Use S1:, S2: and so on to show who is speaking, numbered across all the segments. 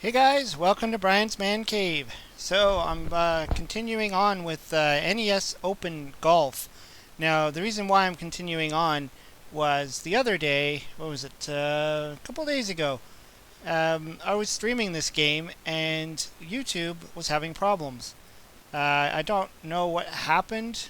S1: Hey guys, welcome to Brian's Man Cave. So I'm continuing on with NES Open Golf. Now the reason why I'm continuing on was the other day, what was it, a couple days ago, I was streaming this game and YouTube was having problems. I don't know what happened.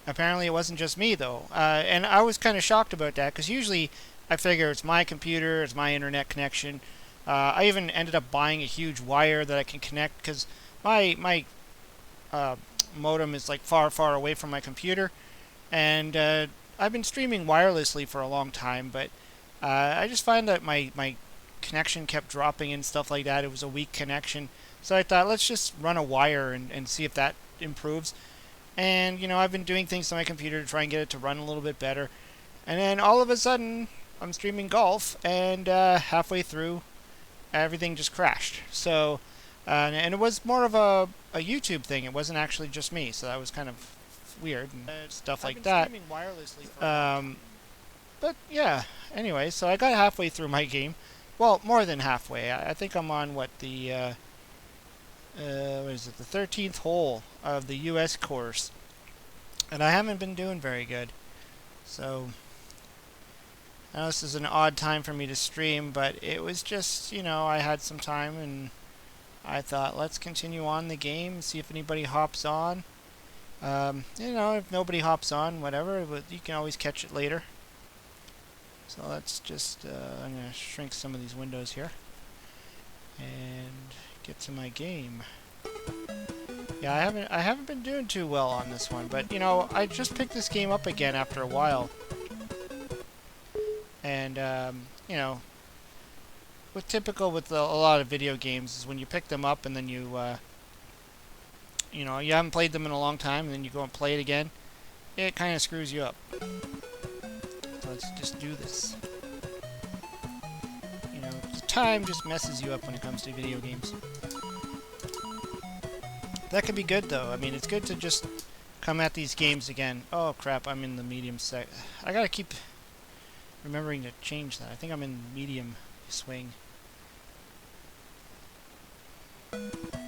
S1: Apparently it wasn't just me though, and I was kind of shocked about that because usually I figure it's my computer, it's my internet connection. I even ended up buying a huge wire that I can connect because my uh, modem is like far away from my computer, and I've been streaming wirelessly for a long time, but I just find that my connection kept dropping and stuff like that. It was a weak connection, so I thought let's just run a wire and see if that improves. And I've been doing things to my computer to try and get it to run a little bit better, and then all of a sudden I'm streaming golf, and halfway through everything just crashed. So, and it was more of a YouTube thing. It wasn't actually just me. So that was kind of weird and stuff like that. But yeah. Anyway, so I got halfway through my game. Well, more than halfway. I think I'm on what is it? The 13th hole of the U.S. course, and I haven't been doing very good. So I know this is an odd time for me to stream, but it was just, I had some time and I thought, let's continue on the game, see if anybody hops on. If nobody hops on, whatever, but you can always catch it later. So let's just, I'm going to shrink some of these windows here and get to my game. Yeah, I haven't been doing too well on this one, but I just picked this game up again after a while. And, what's typical with a lot of video games is when you pick them up and then you haven't played them in a long time and then you go and play it again, it kind of screws you up. So let's just do this. Time just messes you up when it comes to video games. That could be good, though. I mean, it's good to just come at these games again. Oh, crap, I'm in the medium set. I gotta keep remembering to change that. I think I'm in medium swing.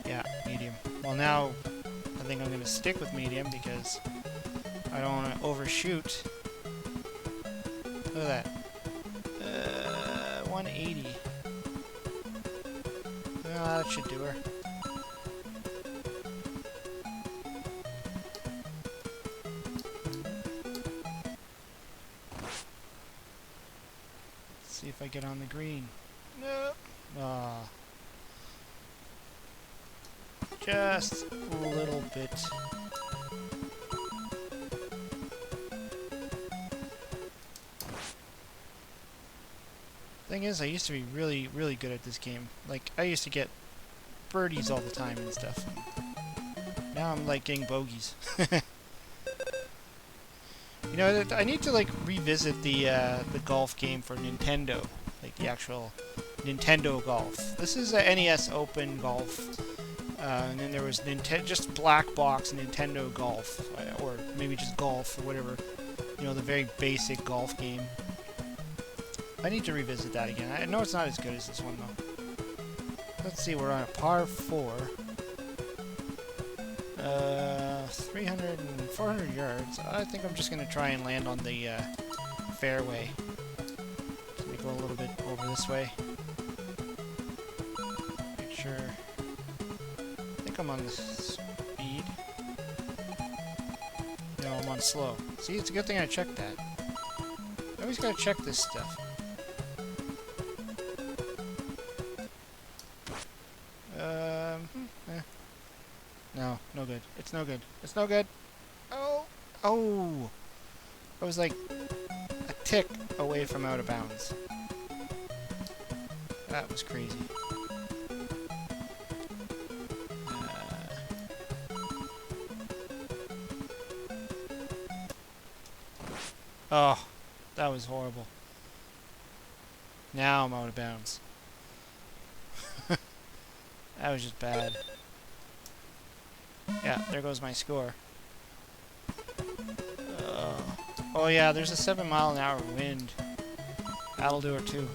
S1: Yeah, medium. Well, now I think I'm going to stick with medium because I don't want to overshoot. Look at that. 180. That should do her. See if I get on the green. Nope. Ah. Just a little bit. Thing is, I used to be really good at this game. Like, I used to get birdies all the time and stuff. Now I'm like getting bogeys. I need to like revisit the golf game for Nintendo, like the actual Nintendo Golf. This is a NES Open Golf, and then there was just black box Nintendo Golf, or maybe just Golf or whatever. The very basic golf game. I need to revisit that again. I know it's not as good as this one though. Let's see, we're on a par 4. 300 and 400 yards. I think I'm just going to try and land on the fairway. Let me go a little bit over this way. Make sure. I think I'm on the speed. No, I'm on slow. See, it's a good thing I checked that. I always got to check this stuff. No good. It's no good. It's no good. Oh! Oh! I was like a tick away from out of bounds. That was crazy. Oh, that was horrible. Now I'm out of bounds. That was just bad. Yeah, there goes my score. Oh yeah, there's a 7 mile an hour wind. That'll do it too.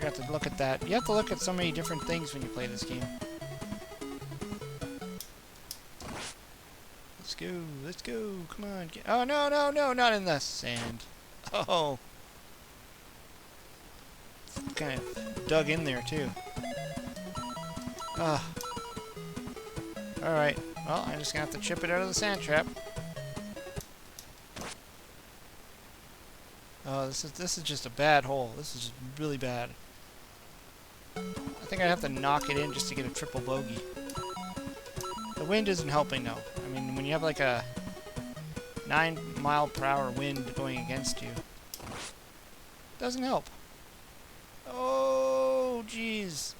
S1: Forgot to look at that. You have to look at so many different things when you play this game. Let's go. Let's go. Come on. Oh, no, no, no. Not in the sand. Oh. Kind of dug in there, too. Ugh. Alright. Well, I'm just going to have to chip it out of the sand trap. Oh, this is just a bad hole. This is just really bad. I think I'd have to knock it in just to get a triple bogey. The wind isn't helping, though. I mean, when you have like a 9-mile-per-hour wind going against you, it doesn't help. Oh, jeez.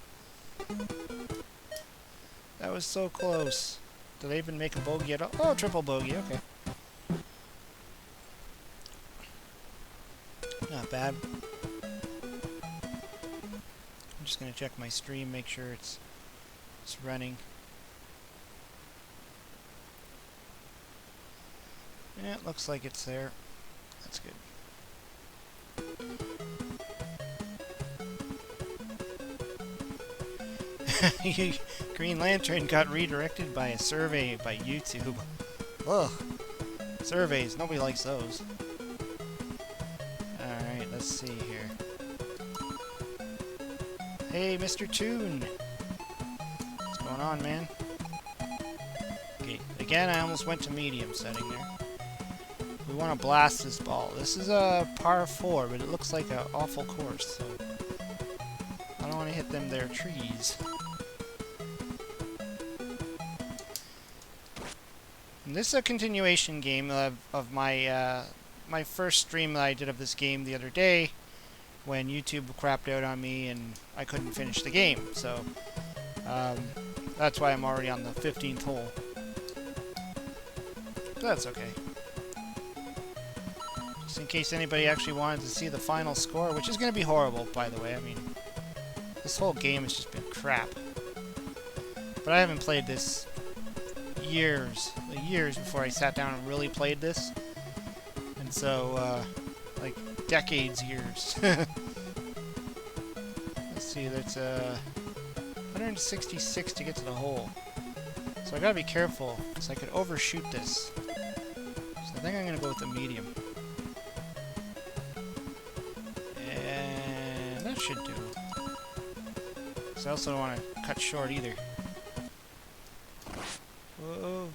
S1: That was so close. Did I even make a bogey at all? Oh, triple bogey. Okay. Not bad. I'm just gonna check my stream, make sure it's running. Yeah, it looks like it's there. That's good. Green Lantern got redirected by a survey by YouTube. Ugh. Surveys, nobody likes those. Alright, let's see here. Hey, Mr. Toon! What's going on, man? Okay, again, I almost went to medium setting there. We want to blast this ball. This is a par 4, but it looks like an awful course, so I don't want to hit them there trees. And this is a continuation game of my my first stream that I did of this game the other day, when YouTube crapped out on me and I couldn't finish the game. So that's why I'm already on the 15th hole. But that's okay. Just in case anybody actually wanted to see the final score, which is going to be horrible, by the way. I mean, this whole game has just been crap. But I haven't played this years before I sat down and really played this. And so, like, decades years. Let's see, that's 166 to get to the hole. So I gotta be careful, because I could overshoot this. So I think I'm gonna go with the medium. And that should do. Because I also don't want to cut short either. Whoa.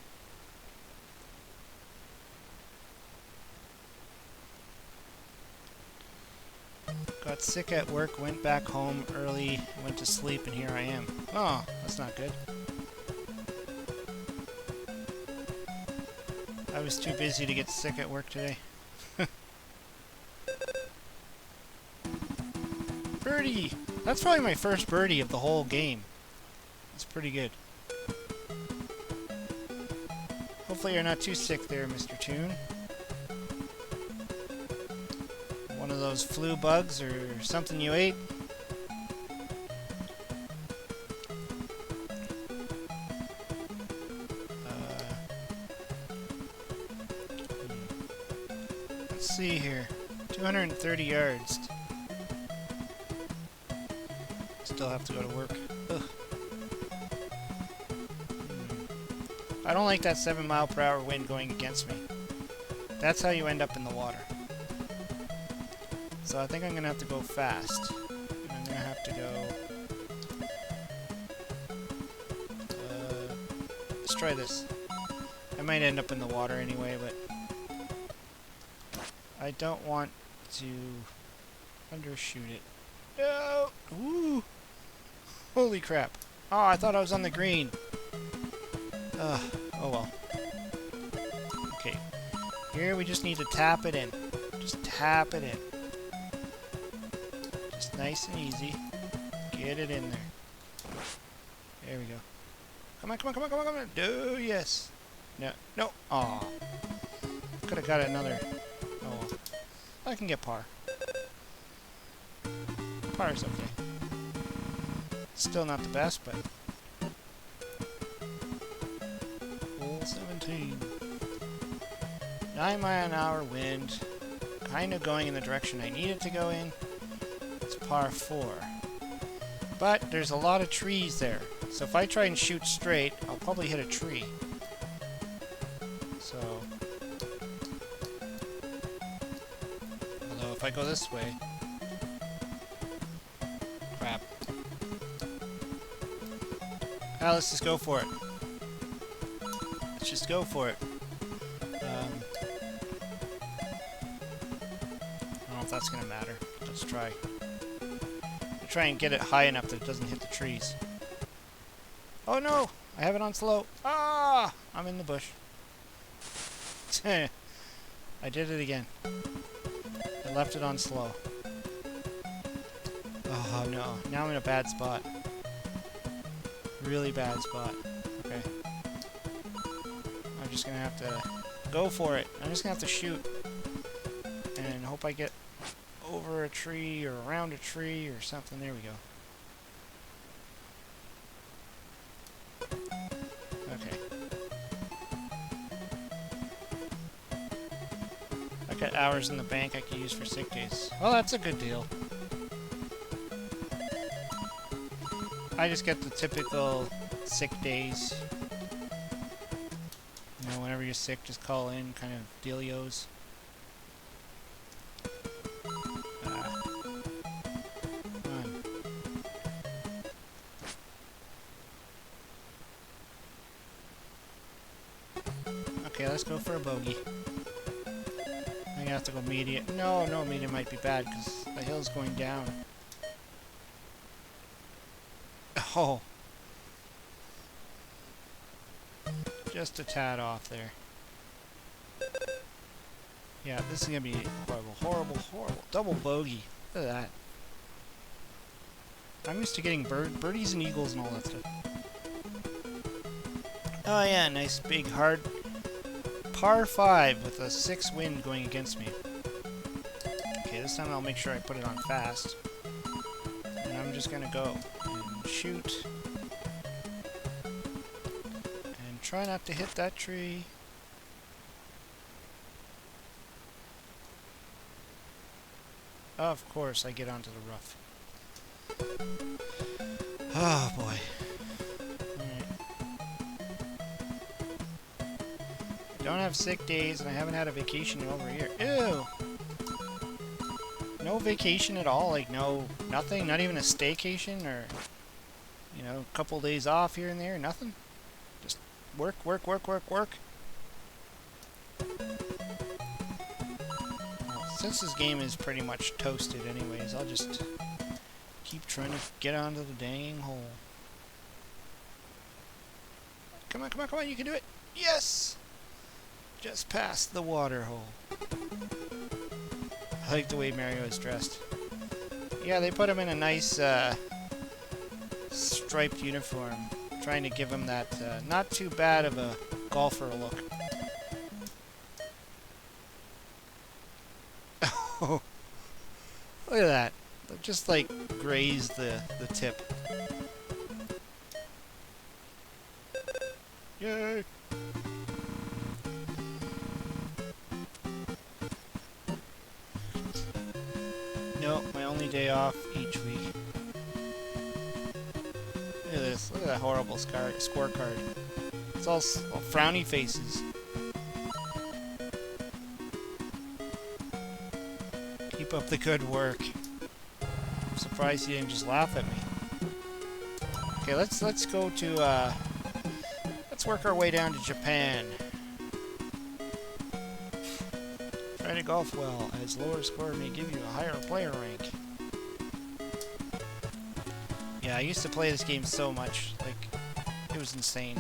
S1: Got sick at work, went back home early, went to sleep, and here I am. Oh, that's not good. I was too busy to get sick at work today. Birdie! That's probably my first birdie of the whole game. That's pretty good. Hopefully you're not too sick there, Mr. Toon. One of those flu bugs or something you ate. Let's see here. 230 yards. Still have to go to work. Ugh. I don't like that 7-mile-per-hour wind going against me. That's how you end up in the water. So I think I'm going to have to go fast. And I'm going to have to go... let's try this. I might end up in the water anyway, but... I don't want to undershoot it. No! Ooh! Holy crap. Oh, I thought I was on the green. Oh well. Okay. Here we just need to tap it in. Just tap it in. Just nice and easy. Get it in there. There we go. Come on, come on, come on, come on, come on. Oh, yes. No, no. Aw. Could have got another. Oh well. I can get par. Par is okay. Still not the best, but... Hole 17. 9-mile-an-hour wind. Kind of going in the direction I need it to go in. It's par 4. But there's a lot of trees there. So if I try and shoot straight, I'll probably hit a tree. So... although if I go this way... crap. Ah, let's just go for it. Let's just go for it. I don't know if that's gonna matter. Let's try. Try and get it high enough that it doesn't hit the trees. Oh no! I have it on slow. Ah! I'm in the bush. I did it again. I left it on slow. Oh no. Now I'm in a bad spot. Really bad spot. Okay. I'm just gonna have to go for it. I'm just gonna have to shoot. And hope I get over a tree or around a tree or something. There we go. Okay. I got hours in the bank I could use for sick days. Well, that's a good deal. I just get the typical sick days. You know, whenever you're sick, just call in kind of dealios. Okay, let's go for a bogey. I'm gonna have to go medium. No, medium might be bad because the hill's going down. Oh. Just a tad off there. Yeah, this is gonna be horrible. Double bogey. Look at that. I'm used to getting birdies and eagles and all that stuff. Oh yeah, nice big hard par 5 with a 6 wind going against me. Okay, this time I'll make sure I put it on fast. And I'm just gonna go and shoot. And try not to hit that tree. Of course, I get onto the rough. Oh boy. Don't have sick days, and I haven't had a vacation in over a year. Ew! No vacation at all? Like, nothing? Not even a staycation, or, you know, a couple days off here and there? Nothing? Just work. Well, since this game is pretty much toasted anyways, I'll just keep trying to get onto the dang hole. Come on, you can do it! Yes! Just past the water hole. I like the way Mario is dressed. Yeah, they put him in a nice striped uniform, trying to give him that not too bad of a golfer look. Oh, look at that! Just like grazed the tip. Yay! Nope, my only day off each week. Look at this. Look at that horrible scorecard. It's all frowny faces. Keep up the good work. I'm surprised he didn't just laugh at me. Okay, let's go to let's work our way down to Japan. Try to golf well, as lower score may give you a higher player rank. Yeah, I used to play this game so much, like, it was insane.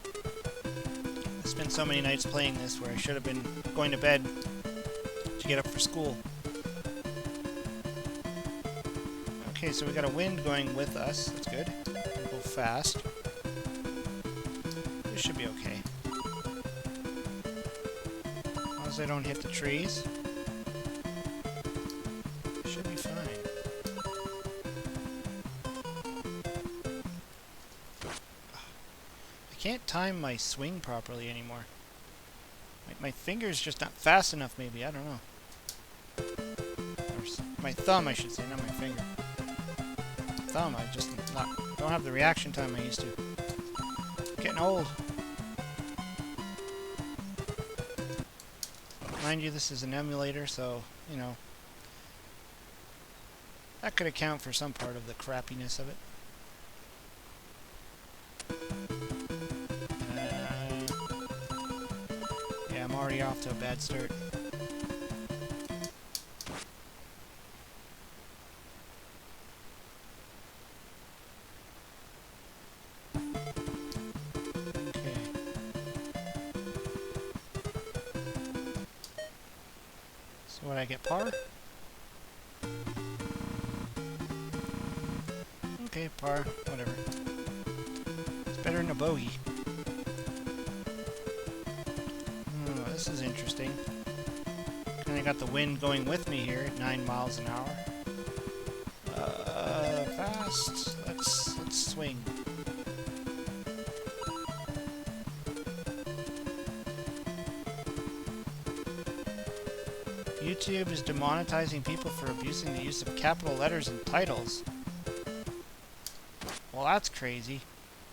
S1: I spent so many nights playing this where I should have been going to bed to get up for school. Okay, so we got a wind going with us, that's good. We'll go fast. This should be okay. As I don't hit the trees, should be fine. I can't time my swing properly anymore. My finger's just not fast enough, maybe. I don't know. Or my thumb, I should say, not my finger. thumb. I just don't have the reaction time I used to. Getting old. Mind you, this is an emulator, so, you know, that could account for some part of the crappiness of it. Yeah, I'm already off to a bad start. What, I get par? Okay, par, whatever. It's better than a bogey. Oh, this is interesting. Kinda got the wind going with me here at 9 miles an hour. Fast. Let's swing. YouTube is demonetizing people for abusing the use of capital letters in titles. Well, that's crazy.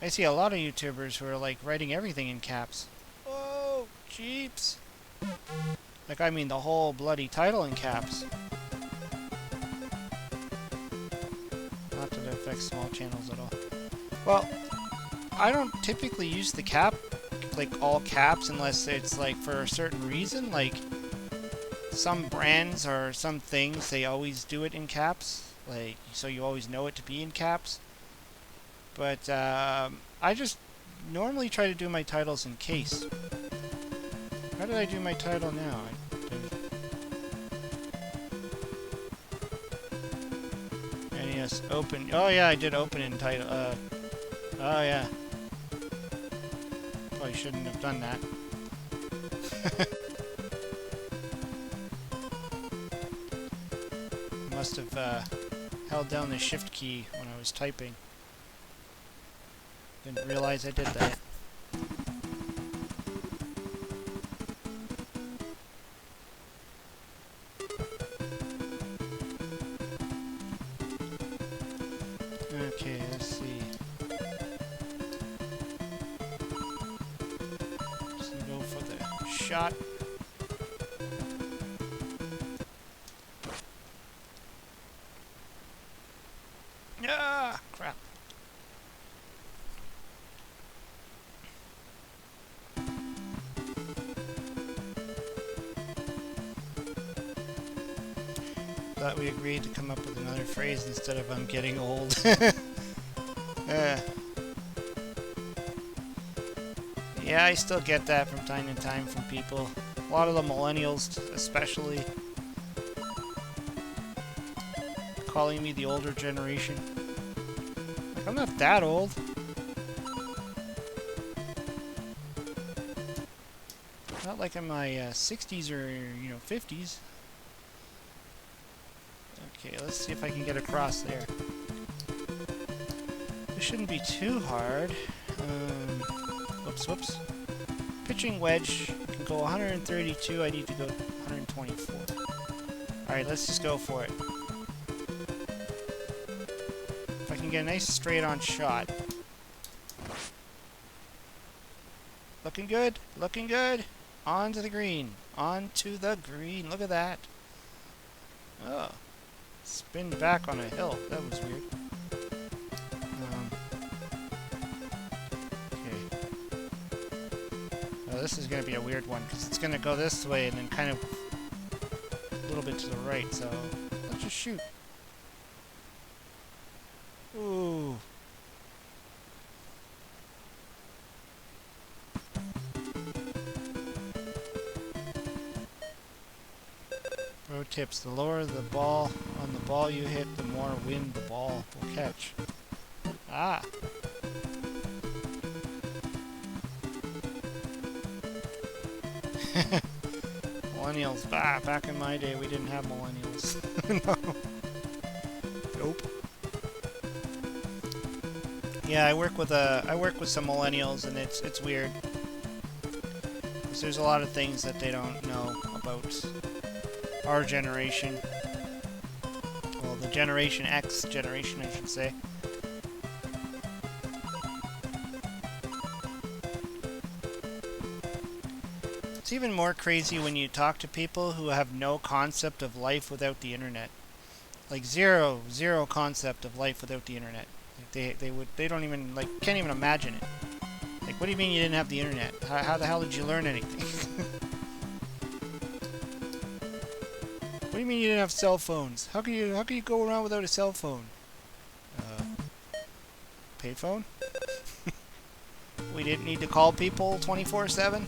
S1: I see a lot of YouTubers who are like writing everything in caps. Oh, jeeps. Like, I mean the whole bloody title in caps. Not that it affects small channels at all. Well, I don't typically use the cap, like all caps, unless it's like for a certain reason, like some brands or some things, they always do it in caps, like, so you always know it to be in caps. But I just normally try to do my titles in case. How did I do my title now? NES open. Oh yeah, I did open in title. Oh yeah. Probably shouldn't have done that. Must have held down the shift key when I was typing. Didn't realize I did that. Okay, let's see. Just gonna go for the shot. Ah, crap. Thought we agreed to come up with another phrase instead of "I'm getting old." Yeah, I still get that from time to time from people. A lot of the millennials, especially, calling me the older generation. Like, I'm not that old. Not like I'm in my 60s or, 50s. Okay, let's see if I can get across there. This shouldn't be too hard. Whoops. Pitching wedge can go 132. I need to go 124. Alright, let's just go for it. If I can get a nice straight-on shot. Looking good. Looking good. On to the green. On to the green. Look at that. Oh. Spin back on a hill. That was weird. This is going to be a weird one, because it's going to go this way and then kind of a little bit to the right, so let's just shoot. Ooh. Pro tips: the lower the ball on the ball you hit, the more wind the ball will catch. Ah. Millennials. Back in my day, we didn't have millennials. No. Nope. Yeah, I work with some millennials, and it's weird. 'Cause there's a lot of things that they don't know about our generation. Well, the Generation X generation, I should say. It's even more crazy when you talk to people who have no concept of life without the internet. Like zero concept of life without the internet. Like they don't even like can't even imagine it. Like, what do you mean you didn't have the internet? How the hell did you learn anything? What do you mean you didn't have cell phones? How can you go around without a cell phone? Payphone? We didn't need to call people 24/7?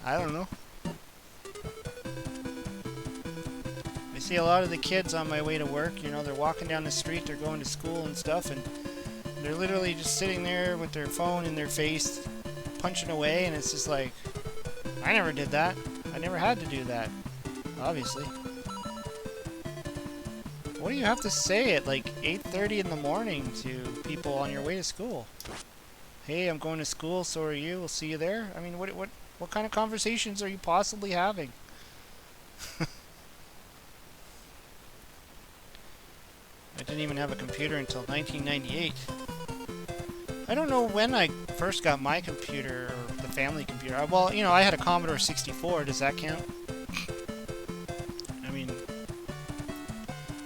S1: I don't know. I see a lot of the kids on my way to work, you know, they're walking down the street, they're going to school and stuff, and they're literally just sitting there with their phone in their face, punching away, and it's just like, I never did that. I never had to do that, obviously. What do you have to say at like 8:30 in the morning to people on your way to school? Hey, I'm going to school, so are you. We'll see you there. I mean, what kind of conversations are you possibly having? I didn't even have a computer until 1998. I don't know when I first got my computer, or the family computer. Well, you know, I had a Commodore 64. Does that count? I mean,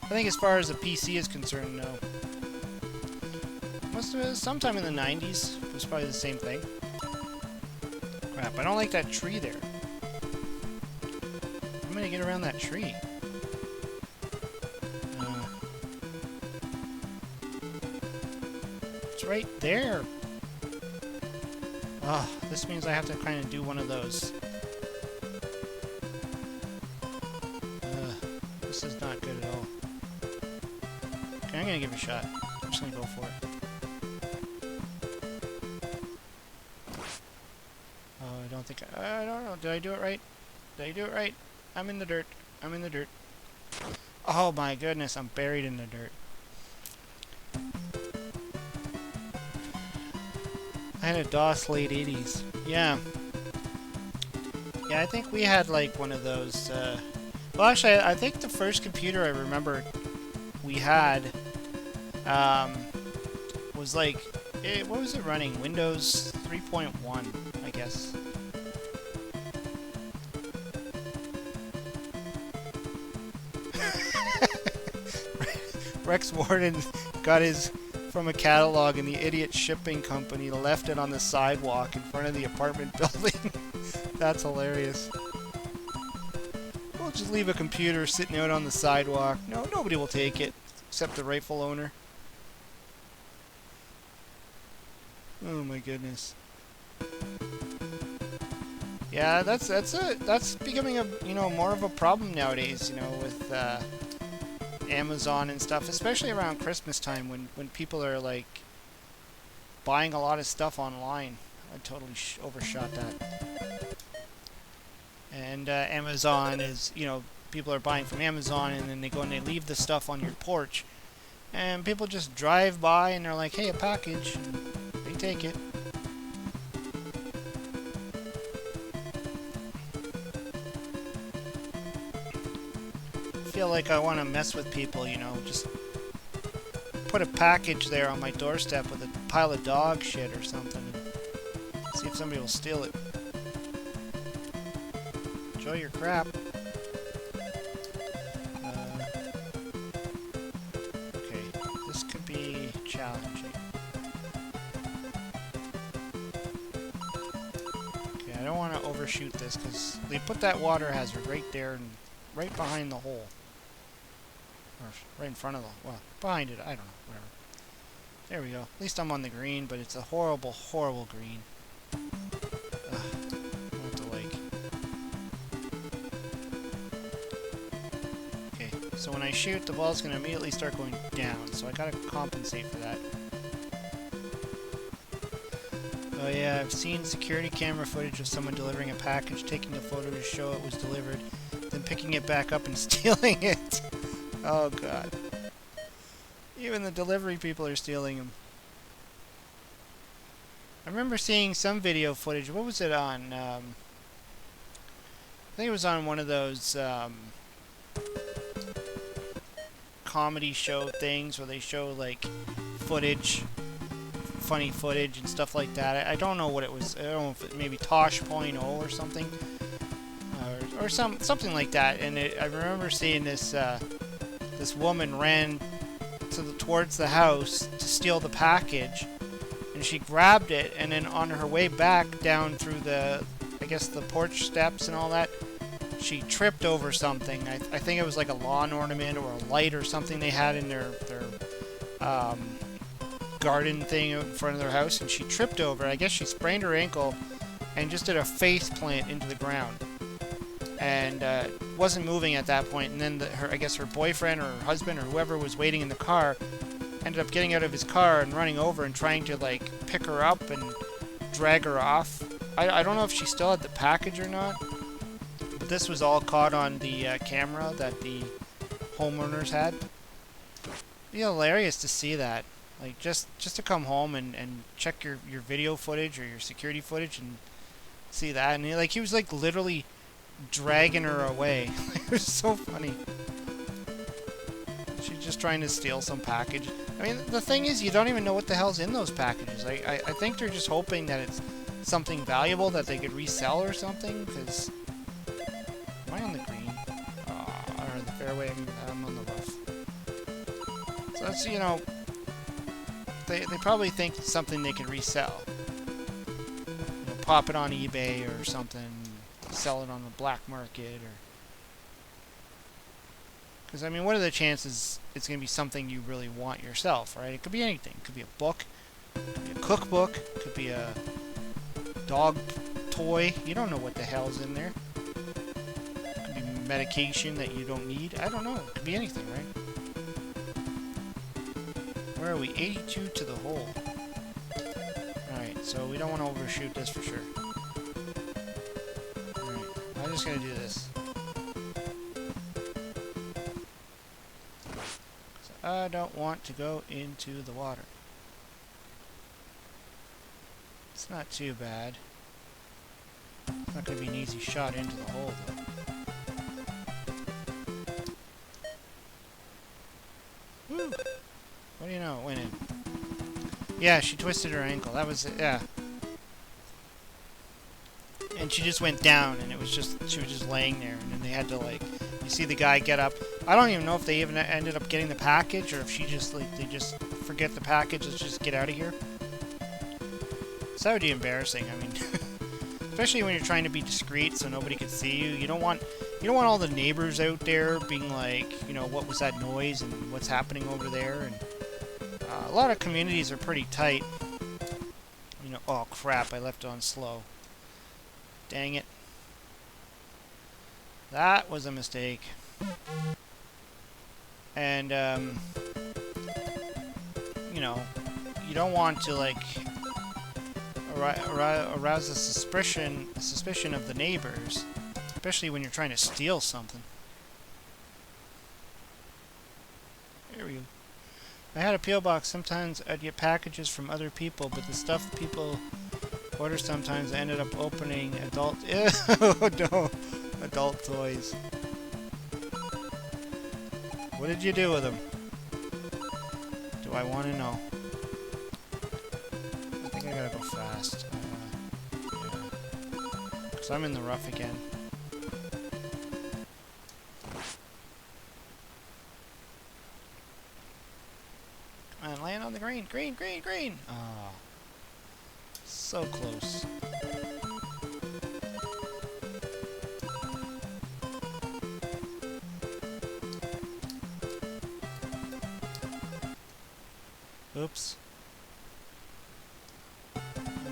S1: I think as far as a PC is concerned, no. Must have been sometime in the 90s. It was probably the same thing. Crap, I don't like that tree there. I'm gonna get around that tree. It's right there. Oh, this means I have to kind of do one of those. This is not good at all. Okay, I'm gonna give it a shot. I'm just gonna go for it. Oh, I don't think I don't know. Did I do it right? Did I do it right? I'm in the dirt. I'm in the dirt. Oh my goodness, I'm buried in the dirt. I had a DOS late 80s. Yeah. Yeah, I think we had like one of those, well actually, I think the first computer I remember we had, was like, what was it running? Windows 3.1, I guess. Rex Warden got his from a catalog, and the idiot shipping company left it on the sidewalk in front of the apartment building. That's hilarious. We'll just leave a computer sitting out on the sidewalk. No, nobody will take it except the rightful owner. Oh my goodness. Yeah, that's becoming a, you know, more of a problem nowadays, you know, with Amazon and stuff, especially around Christmas time when people are like buying a lot of stuff online. I totally overshot that. And Amazon is, you know, people are buying from Amazon, and then they go and they leave the stuff on your porch, and people just drive by and they're like, hey, a package, and they take it. I feel like I want to mess with people, you know, just put a package there on my doorstep with a pile of dog shit or something, and see if somebody will steal it. Enjoy your crap. Okay, this could be challenging. Okay, I don't want to overshoot this because they put that water hazard right there and right behind the hole. Or right in front of the, well, behind it, I don't know, whatever. There we go. At least I'm on the green, but it's a horrible, horrible green. Ugh, I have to like... Okay, so when I shoot, the ball's going to immediately start going down, so I gotta compensate for that. Oh yeah, I've seen security camera footage of someone delivering a package, taking a photo to show it was delivered, then picking it back up and stealing it. Oh god. Even the delivery people are stealing them. I remember seeing some video footage. What was it on? I think it was on one of those comedy show things where they show like footage funny footage and stuff like that. I don't know what it was. I don't know if it maybe Tosh.0 or something, or something like that. And I remember seeing this this woman ran towards the house to steal the package, and she grabbed it, and then on her way back down through the, I guess, the porch steps and all that, she tripped over something. I think it was like a lawn ornament or a light or something they had in their garden thing in front of their house, and she tripped over. I guess she sprained her ankle and just did a face plant into the ground, and wasn't moving at that point. And then I guess her boyfriend or her husband or whoever was waiting in the car ended up getting out of his car and running over and trying to like pick her up and drag her off. I don't know if she still had the package or not, but this was all caught on the camera that the homeowners had. It'd be hilarious to see that. Like, just to come home and check your video footage or your security footage and see that. And he was like literally dragging her away. It was so funny. She's just trying to steal some package. I mean, the thing is, you don't even know what the hell's in those packages. I think they're just hoping that it's something valuable that they could resell or something, because... Am I on the green? Or the fairway? I'm on the rough. So that's, you know... They probably think it's something they can resell. You know, pop it on eBay or something, sell it on the black market, or... Because, I mean, what are the chances it's going to be something you really want yourself, right? It could be anything. It could be a book, it could be a cookbook, it could be a dog toy. You don't know what the hell's in there. It could be medication that you don't need. I don't know. It could be anything, right? Where are we? 82 to the hole. Alright, so we don't want to overshoot this for sure. Alright, I'm just going to do this. So I don't want to go into the water. It's not too bad. It's not going to be an easy shot into the hole, though. Woo! What do you know? It went in. Yeah, she twisted her ankle. That was it. Yeah. And she just went down, and she was just laying there, and then they had to, like, you see the guy get up. I don't even know if they even ended up getting the package, or if she just, like, they just forget the package, let's just get out of here. So that would be embarrassing. I mean, especially when you're trying to be discreet so nobody could see you. You don't want all the neighbors out there being like, you know, what was that noise and what's happening over there. And a lot of communities are pretty tight. You know, oh crap! I left on slow. Dang it! That was a mistake. And you know, you don't want to like arouse the suspicion of the neighbors, especially when you're trying to steal something. There we go. I had a P.O. box. Sometimes I'd get packages from other people, but the stuff people order sometimes I ended up opening adult... Ew, no. Adult toys. What did you do with them? Do I want to know? I think I gotta go fast. Yeah. Because I'm in the rough again. And land on the green. Green, green, green. Ah, so close. Oops.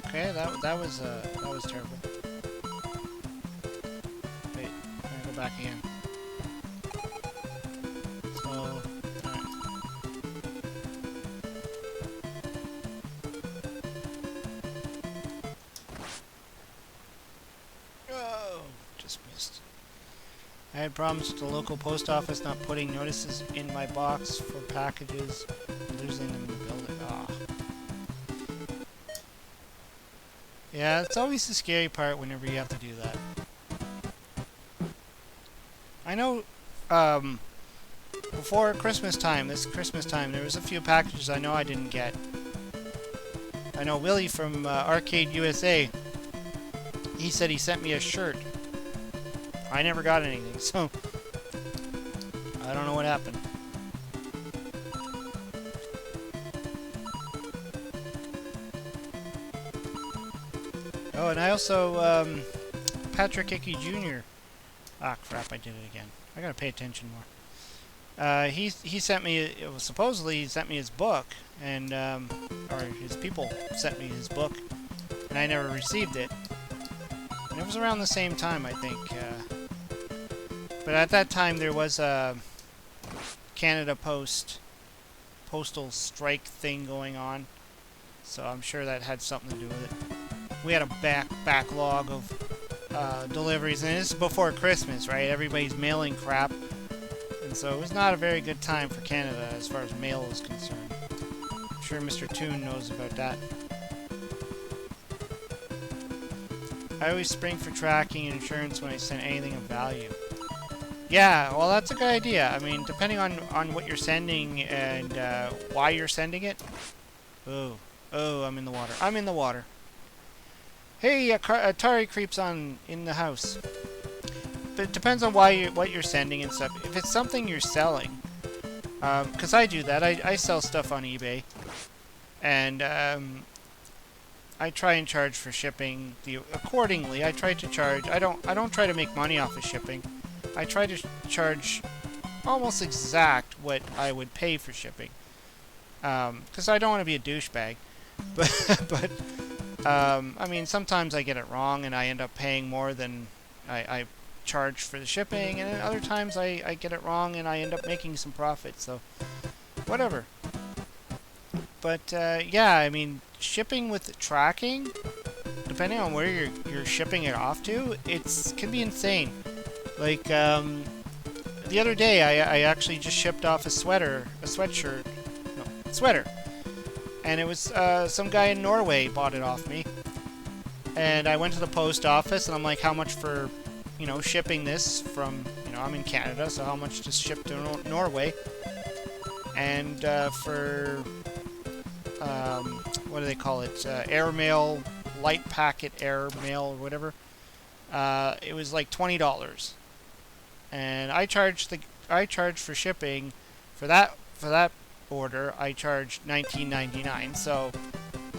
S1: Okay, that was terrible. Wait, I'm gonna go back again. So. I had problems with the local post office not putting notices in my box for packages, losing them in the building. Ah. Yeah, it's always the scary part whenever you have to do that. I know, before Christmas time, this Christmas time, there was a few packages I know I didn't get. I know Willie from Arcade USA, he said he sent me a shirt. I never got anything, so I don't know what happened. Oh, and I also, Patrick Icky Jr. Ah, crap, I did it again. I gotta pay attention more. He sent me, it was supposedly he sent me his book, and, or his people sent me his book, and I never received it. And it was around the same time, I think. But at that time, there was a Canada postal strike thing going on, so I'm sure that had something to do with it. We had a backlog of deliveries, and this is before Christmas, right? Everybody's mailing crap, and so it was not a very good time for Canada as far as mail is concerned. I'm sure Mr. Toon knows about that. I always spring for tracking and insurance when I send anything of value. Yeah, well, that's a good idea. I mean, depending on what you're sending and why you're sending it. Oh, I'm in the water. I'm in the water. Hey, Atari creeps on in the house. But it depends on what you're sending and stuff. If it's something you're selling, because I do that. I sell stuff on eBay, and I try and charge for shipping accordingly. I try to charge. I don't try to make money off of shipping. I try to charge almost exact what I would pay for shipping, because I don't want to be a douchebag. But I mean, sometimes I get it wrong and I end up paying more than I charge for the shipping, and then other times I get it wrong and I end up making some profit. So whatever. But yeah, I mean, shipping with tracking, depending on where you're shipping it off to, can be insane. Like the other day, I actually just shipped off a sweater, and it was some guy in Norway bought it off me, and I went to the post office and I'm like, how much for, shipping this from, I'm in Canada, so how much to ship to Norway, and for what do they call it, airmail, light packet airmail or whatever, it was like $20. And I charged for shipping for that order. I charged $19.99, so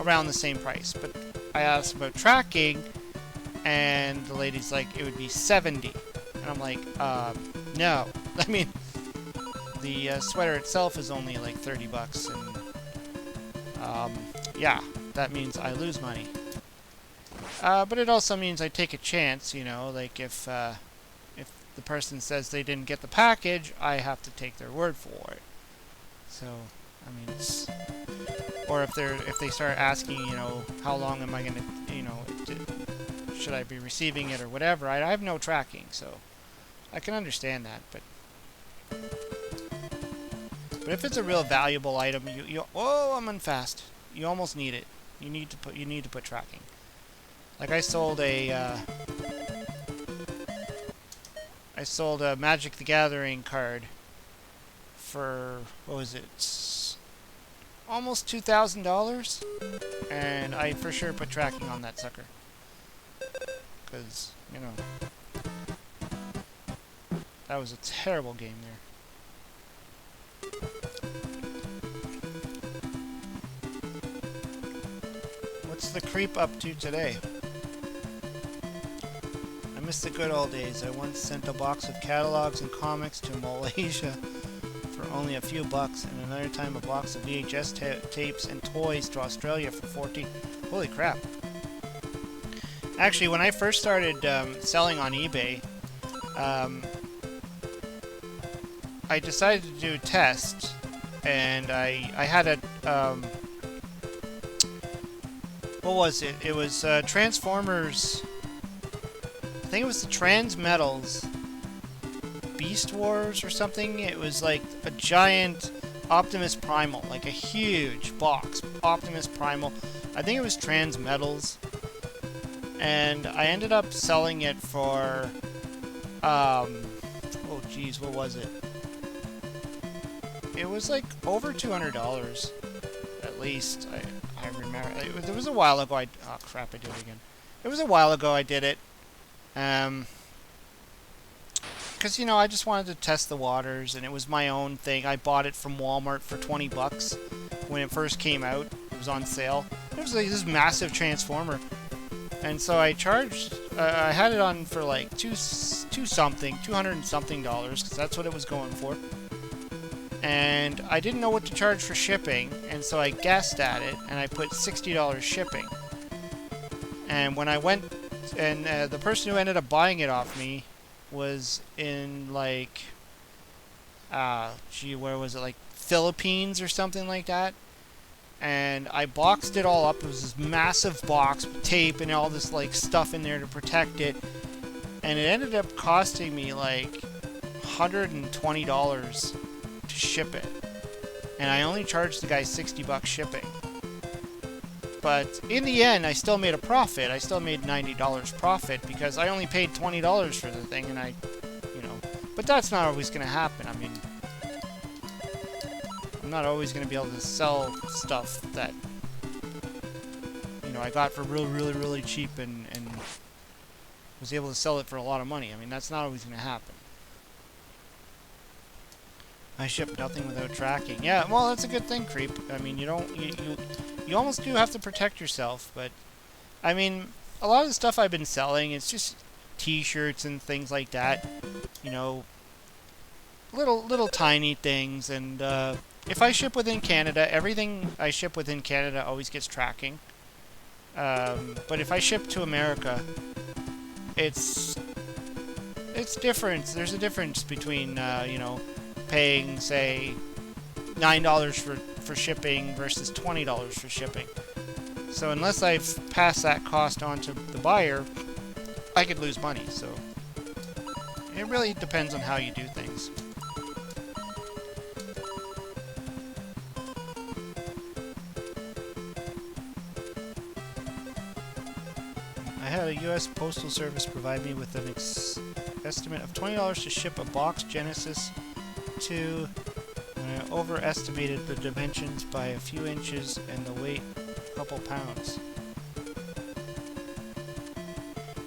S1: around the same price. But I asked about tracking, and the lady's like, it would be $70, and I'm like, no. I mean, the sweater itself is only like $30, and yeah, that means I lose money. But it also means I take a chance, like if the person says they didn't get the package, I have to take their word for it. So, I mean, or if they start asking, how long am I gonna, should I be receiving it or whatever? I have no tracking, so I can understand that. But if it's a real valuable item, I'm on fast. You almost need it. You need to put tracking. Like I sold a Magic the Gathering card for, what was it, almost $2,000, and I for sure put tracking on that sucker, because that was a terrible game there. What's the creep up to today? I miss the good old days. I once sent a box of catalogs and comics to Malaysia for only a few bucks, and another time a box of VHS tapes and toys to Australia for 14. Holy crap. Actually, when I first started selling on eBay, I decided to do a test, and I had a what was it? It was Transformers. I think it was the Transmetals Beast Wars or something. It was like a giant Optimus Primal, like a huge box. Optimus Primal. I think it was Transmetals. And I ended up selling it for, oh geez, what was it? It was like over $200, at least. I remember. remember. It was a while ago. Oh crap! I did it again. It was a while ago I did it. Because I just wanted to test the waters, and it was my own thing. I bought it from Walmart for $20 when it first came out. It was on sale. It was like this massive transformer, and so I charged. I had it on for like $200 and something, because that's what it was going for. And I didn't know what to charge for shipping, and so I guessed at it, and I put $60 shipping. And when I went, and the person who ended up buying it off me was in like, where was it? Like Philippines or something like that. And I boxed it all up. It was this massive box with tape and all this like stuff in there to protect it. And it ended up costing me like $120 to ship it. And I only charged the guy $60 shipping. But in the end, I still made a profit. I still made $90 profit because I only paid $20 for the thing, and but that's not always going to happen. I mean, I'm not always going to be able to sell stuff that, I got for really, really cheap and was able to sell it for a lot of money. I mean, that's not always going to happen. I ship nothing without tracking. Yeah, well, that's a good thing, Creep. I mean, you almost do have to protect yourself, but I mean, a lot of the stuff I've been selling, it's just t-shirts and things like that. Little tiny things, and if I ship within Canada, everything I ship within Canada always gets tracking. But if I ship to America, it's different. There's a difference between paying, say, $9 for shipping versus $20 for shipping. So unless I've passed that cost on to the buyer, I could lose money. So it really depends on how you do things. I had a U.S. Postal Service provide me with an estimate of $20 to ship a box Genesis to. I overestimated the dimensions by a few inches and the weight a couple pounds.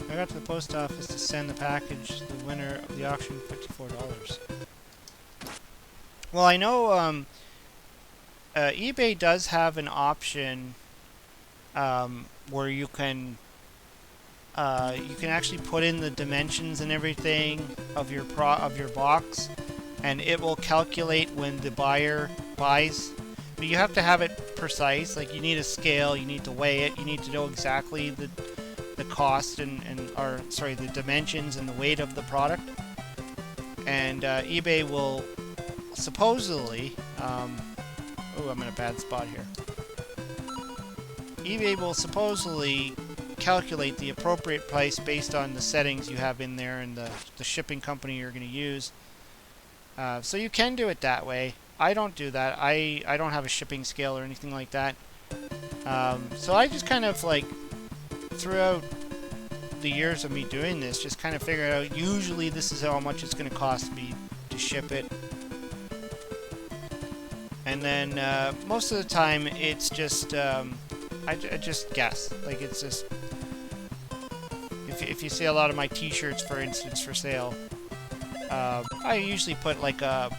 S1: I got to the post office to send the package to the winner of the auction $54. Well, I know eBay does have an option where you can actually put in the dimensions and everything of your box, and it will calculate when the buyer buys. But you have to have it precise. Like, you need a scale, you need to weigh it, you need to know exactly the cost the dimensions and the weight of the product. And eBay will supposedly, I'm in a bad spot here. eBay will supposedly calculate the appropriate price based on the settings you have in there and the shipping company you're going to use. So you can do it that way. I don't do that. I don't have a shipping scale or anything like that. So I just kind of like, throughout the years of me doing this, just kind of figured out, usually this is how much it's going to cost me to ship it. And then most of the time it's just, I just guess. Like, it's just, if you see a lot of my t-shirts, for instance, for sale, I usually put like a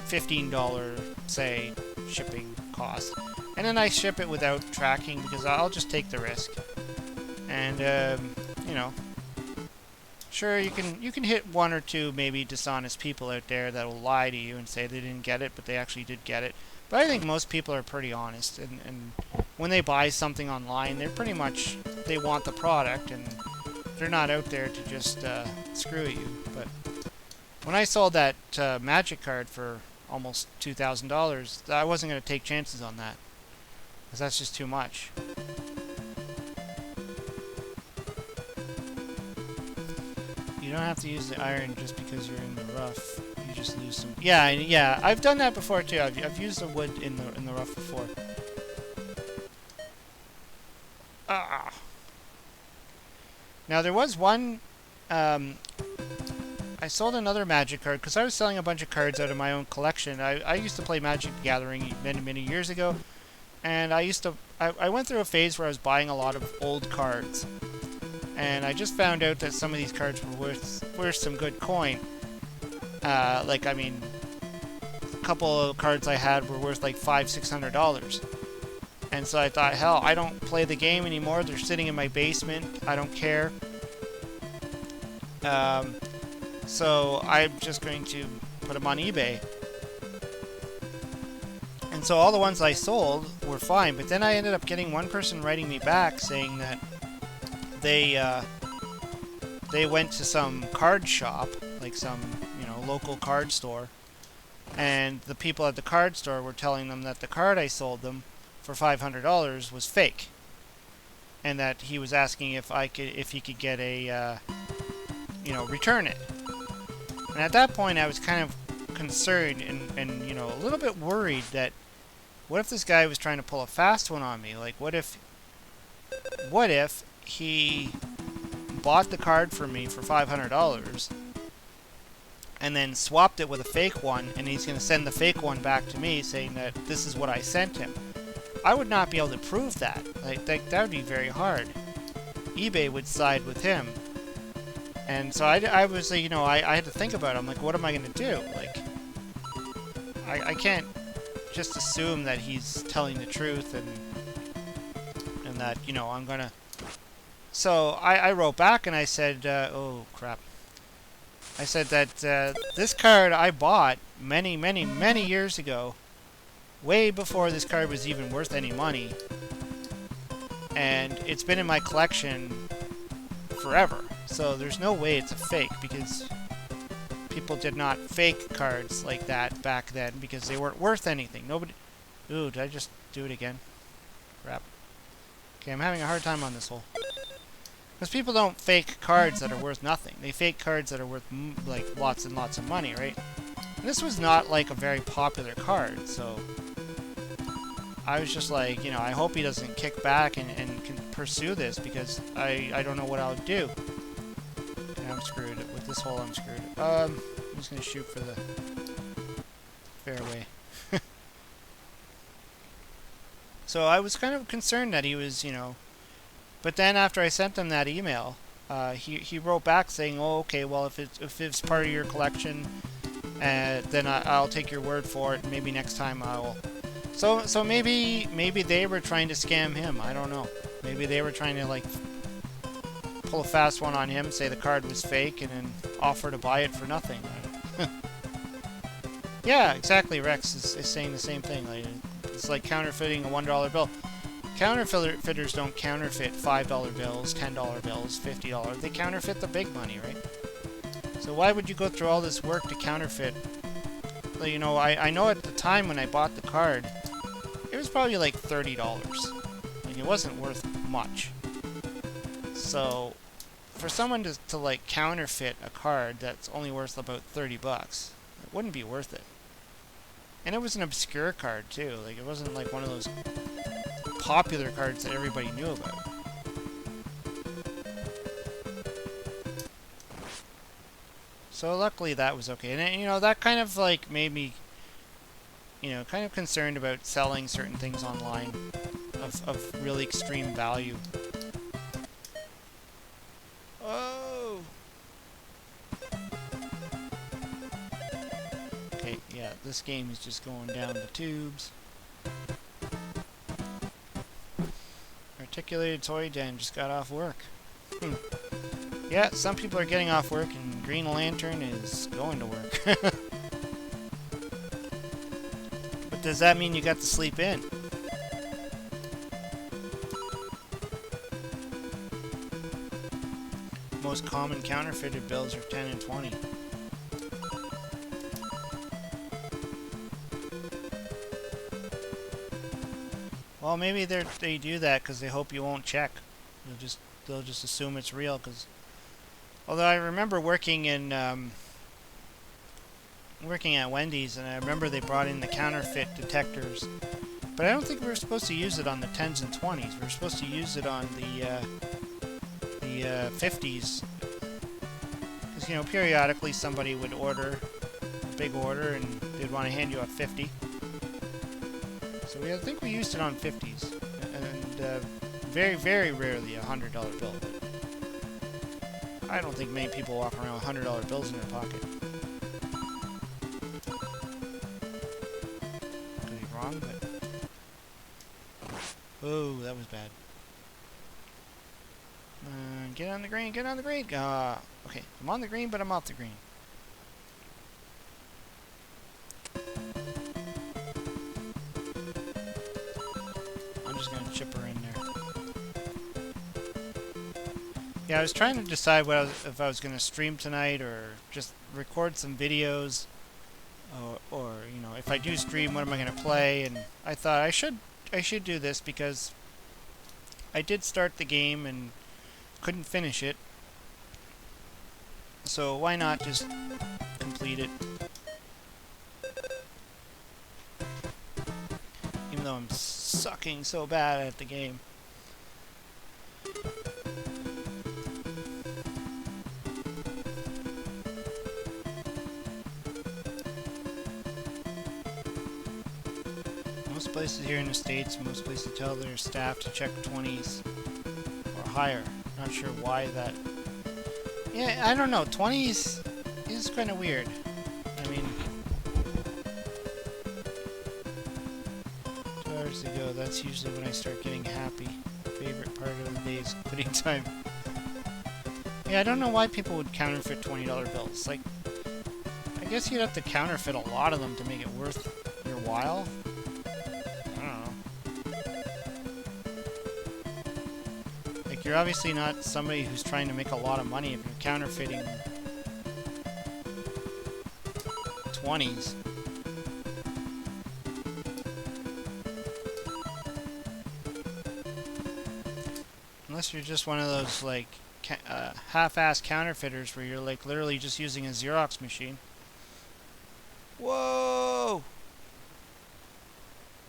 S1: $15, say, shipping cost. And then I ship it without tracking because I'll just take the risk. And, sure, you can hit one or two maybe dishonest people out there that will lie to you and say they didn't get it, but they actually did get it. But I think most people are pretty honest, and when they buy something online, they're pretty much, they want the product, and they're not out there to just screw you. But when I sold that Magic card for almost $2,000, I wasn't going to take chances on that, because that's just too much. You don't have to use the iron just because you're in the rough. You just lose some. Yeah. I've done that before too. I've used the wood in the rough before. Now there was one. I sold another Magic card because I was selling a bunch of cards out of my own collection. I used to play Magic the Gathering many years ago, and I I went through a phase where I was buying a lot of old cards, and I just found out that some of these cards were worth some good coin. Like, I mean, a couple of cards I had were worth like $500-600. And so I thought, hell, I don't play the game anymore. They're sitting in my basement. I don't care. So I'm just going to put them on eBay. And so all the ones I sold were fine, but then I ended up getting one person writing me back saying that they went to some card shop, like some, you know, local card store, and the people at the card store were telling them that the card I sold them for $500 was fake, and that he was asking if he could get a you know, return it. And at that point I was kind of concerned and you know, a little bit worried that what if this guy was trying to pull a fast one on me? Like, what if he bought the card for me for $500 and then swapped it with a fake one, and he's going to send the fake one back to me saying that this is what I sent him? I would not be able to prove that. Like, that would be very hard. eBay would side with him. And so I was, you know, I had to think about it. I'm like, what am I going to do? Like, I can't just assume that he's telling the truth and that, you know, I'm going to... So I wrote back and I said, oh, crap. I said that this card I bought many, many, many years ago, way before this card was even worth any money. And it's been in my collection forever. So there's no way it's a fake, because people did not fake cards like that back then because they weren't worth anything. Nobody... Ooh, did I just do it again? Crap. Okay, I'm having a hard time on this hole. Because people don't fake cards that are worth nothing. They fake cards that are worth, like, lots and lots of money, right? And this was not, like, a very popular card, so... I was just like, you know, I hope he doesn't kick back and can pursue this, because I don't know what I'll do. Okay, I'm screwed. With this hole, I'm screwed. I'm just going to shoot for the fairway. So I was kind of concerned that he was, you know... But then after I sent him that email, he wrote back saying, oh, okay, well, if it's part of your collection, then I'll take your word for it, and maybe next time I'll... So maybe they were trying to scam him. I don't know. Maybe they were trying to, like, pull a fast one on him, say the card was fake, and then offer to buy it for nothing. Yeah, exactly. Rex is saying the same thing. Like, it's like counterfeiting a $1 bill. Counterfeiters don't counterfeit $5 bills, $10 bills, $50. They counterfeit the big money, right? So why would you go through all this work to counterfeit? You know, I know at the time when I bought the card, it was probably like $30. Like, it wasn't worth much. So, for someone to like counterfeit a card that's only worth about 30 bucks, it wouldn't be worth it. And it was an obscure card too. Like, it wasn't like one of those popular cards that everybody knew about. So luckily that was okay. And you know, that kind of like made me, you know, kind of concerned about selling certain things online of really extreme value. Oh! Okay, yeah, this game is just going down the tubes. Articulated Toy Den just got off work. Yeah, some people are getting off work and Green Lantern is going to work. But does that mean you got to sleep in? Most common counterfeited bills are 10 and 20. Well, maybe they do that because they hope you won't check. They'll just assume it's real. Because although I remember working at Wendy's, and I remember they brought in the counterfeit detectors, but I don't think we were supposed to use it on the 10s and 20s. We were supposed to use it on the 50s, because you know, periodically somebody would order a big order and they'd want to hand you a 50. So I think we used it on 50s, and very, very rarely a $100 bill. I don't think many people walk around with $100 bills in their pocket. Could be wrong, but... Oh, that was bad. Get on the green, get on the green! Okay, I'm on the green, but I'm off the green. I'm just gonna chip her in there. Yeah, I was trying to decide if I was gonna stream tonight or just record some videos, or you know, if I do stream, what am I gonna play? And I thought I should do this because I did start the game and couldn't finish it. So why not just complete it? Even though I'm sucking so bad at the game. Most places here in the States, most places tell their staff to check 20s or higher. Not sure why that... Yeah, I don't know. 20s is kind of weird. I mean... 2 hours to go. That's usually when I start getting happy. Favorite part of the day is quitting time. Yeah, I don't know why people would counterfeit $20 bills. Like, I guess you'd have to counterfeit a lot of them to make it worth your while. You're obviously not somebody who's trying to make a lot of money if you're counterfeiting 20s. Unless you're just one of those, like, half-ass counterfeiters where you're, like, literally just using a Xerox machine. Whoa!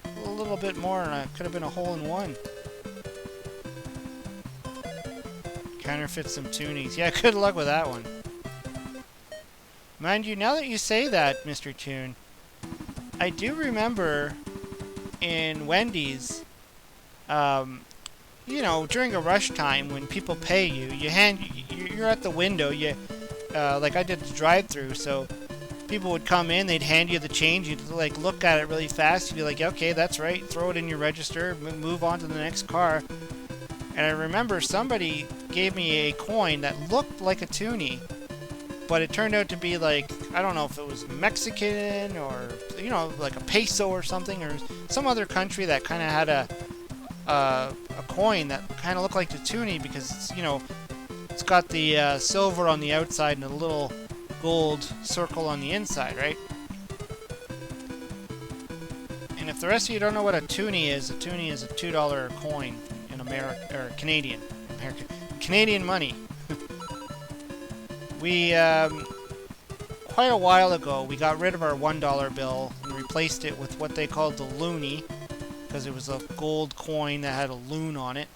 S1: A little bit more and it could have been a hole-in-one. Counterfeit some toonies. Yeah, good luck with that one. Mind you, now that you say that, Mr. Toon, I do remember in Wendy's, you know, during a rush time when people pay you, you're at the window, like I did the drive-thru, so people would come in, they'd hand you the change, you'd like look at it really fast, you'd be like, okay, that's right, throw it in your register, move on to the next car. And I remember somebody gave me a coin that looked like a toonie, but it turned out to be like, I don't know if it was Mexican or, you know, like a peso or something, or some other country that kind of had a coin that kind of looked like the toonie because it's, you know, it's got the silver on the outside and a little gold circle on the inside, right? And if the rest of you don't know what a toonie is a $2 coin. American or Canadian money. We quite a while ago we got rid of our $1 bill and replaced it with what they called the loonie because it was a gold coin that had a loon on it.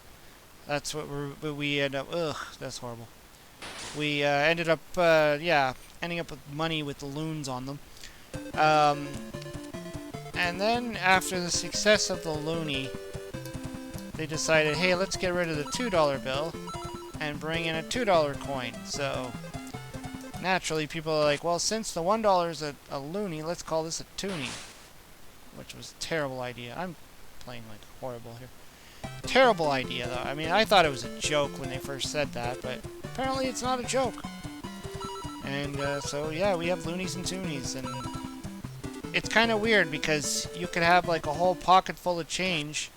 S1: That's what we ended up. Ugh, that's horrible. We ended up ending up with money with the loons on them. And then after the success of the loonie, they decided, hey, let's get rid of the $2 bill and bring in a $2 coin. So naturally, people are like, well, since the $1 is a loonie, let's call this a toonie, which was a terrible idea. I'm playing like horrible here. Terrible idea, though. I mean, I thought it was a joke when they first said that, but apparently it's not a joke. And so yeah, we have loonies and toonies, and it's kind of weird because you could have like a whole pocket full of change.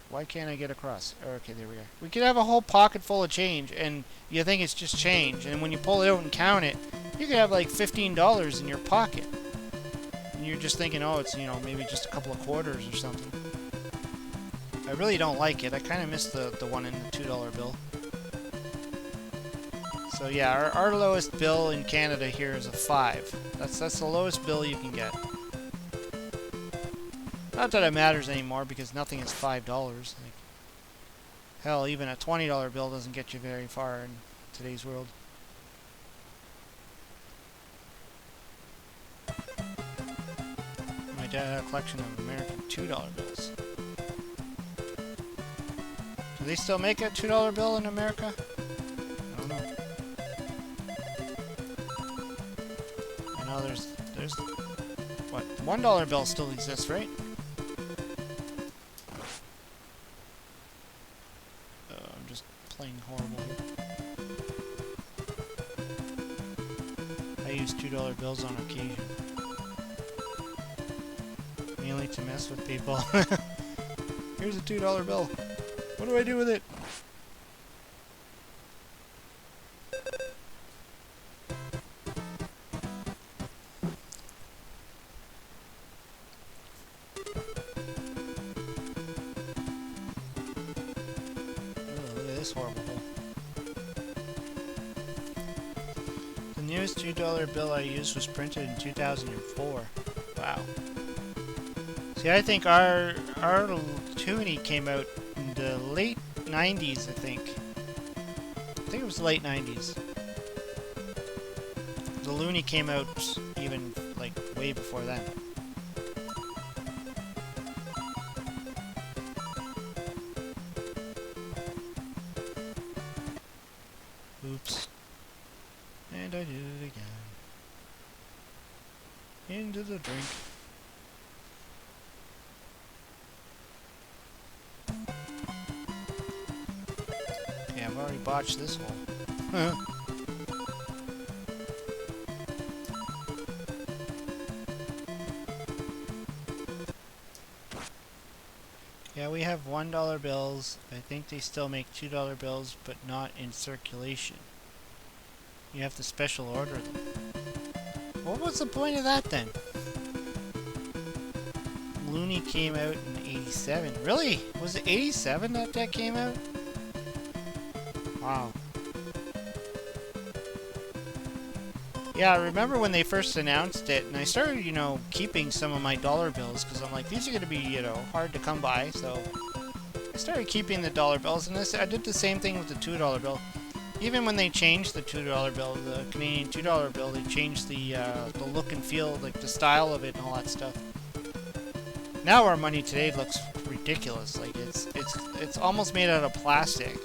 S1: Why can't I get across? Okay, there we are. We could have a whole pocket full of change, and you think it's just change. And when you pull it out and count it, you could have like $15 in your pocket. And you're just thinking, oh, it's, you know, maybe just a couple of quarters or something. I really don't like it. I kind of miss the one in the $2 bill. So yeah, our lowest bill in Canada here is a 5. That's the lowest bill you can get. Not that it matters anymore, because nothing is $5. Like, hell, even a $20 bill doesn't get you very far in today's world. My dad had a collection of American $2 bills. they still make a $2 bill in America? I don't know. I know there's what, $1 bill still exists, right? I'm just playing horrible here. I use $2 bills on occasion. Mainly to mess with people. Here's a $2 bill. What do I do with it? Oh, look at this horrible hole. The newest $2 bill I used was printed in 2004. Wow. See, I think our toonie came out in the late 90s, I think. I think it was the late 90s. The Looney came out even, like, way before then. Oops. And I did it again. Into the drink. Okay, I've already botched this hole. Yeah, we have $1 bills. I think they still make $2 bills, but not in circulation. You have to special order them. What was the point of that then? Looney came out in 87. Really? Was it 87 that came out? Wow. Yeah, I remember when they first announced it, and I started, you know, keeping some of my dollar bills, because I'm like, these are going to be, you know, hard to come by, so I started keeping the dollar bills, and I did the same thing with the $2 bill. Even when they changed the $2 bill, the Canadian $2 bill, they changed the look and feel, like the style of it and all that stuff. Now our money today looks ridiculous. Like it's almost made out of plastic.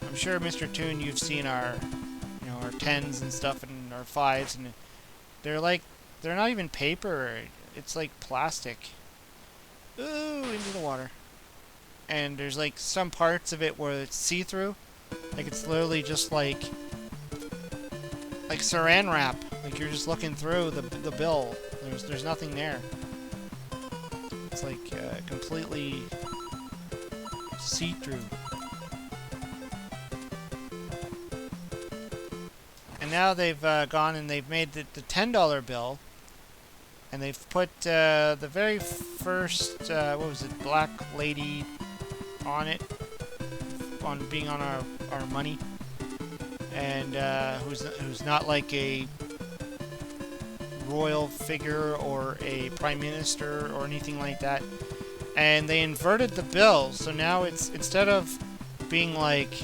S1: I'm sure, Mr. Toon, you've seen our, you know, our 10s and stuff and our 5s, and they're not even paper. It's like plastic. Ooh, into the water. And there's like some parts of it where it's see-through. Like it's literally just like saran wrap. Like you're just looking through the bill. There's nothing there. It's like completely see-through. And now they've gone and they've made the $10 bill, and they've put the very first what was it, black lady on it, on being on our money, and who's not like a royal figure or a prime minister or anything like that. And they inverted the bill, so now it's, instead of being like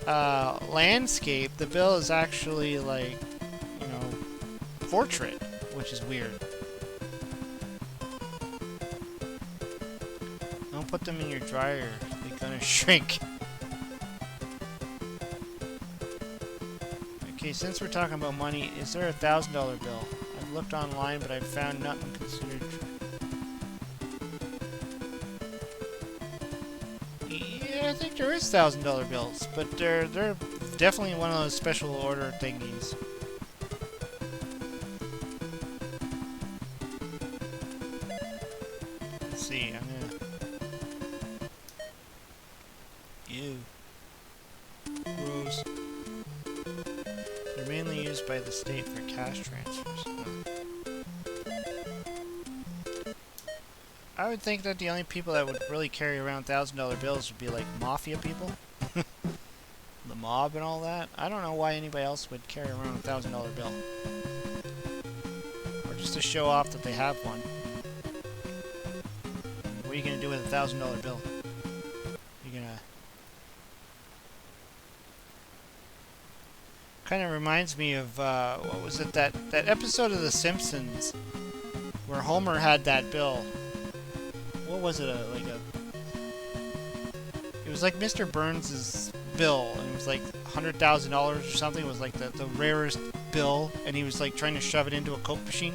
S1: landscape, the bill is actually like, you know, portrait, which is weird. Don't put them in your dryer, they're gonna shrink. Okay, since we're talking about money, is there a $1,000 bill? I've looked online, but I've found nothing considered true. Yeah, I think there is $1,000 bills, but they're definitely one of those special order thingies. Let's see, I'm gonna... Ew. Gross. They're mainly used by the state for cash transfers. I would think that the only people that would really carry around $1,000 bills would be like mafia people. The mob and all that. I don't know why anybody else would carry around a $1,000 bill. Or just to show off that they have one. What are you going to do with a $1,000 bill? You're going to... Kind of reminds me of, what was it, that episode of The Simpsons where Homer had that bill. What was it, it was like Mr. Burns' bill, and it was like $100,000 or something. It was like the rarest bill, and he was like trying to shove it into a Coke machine.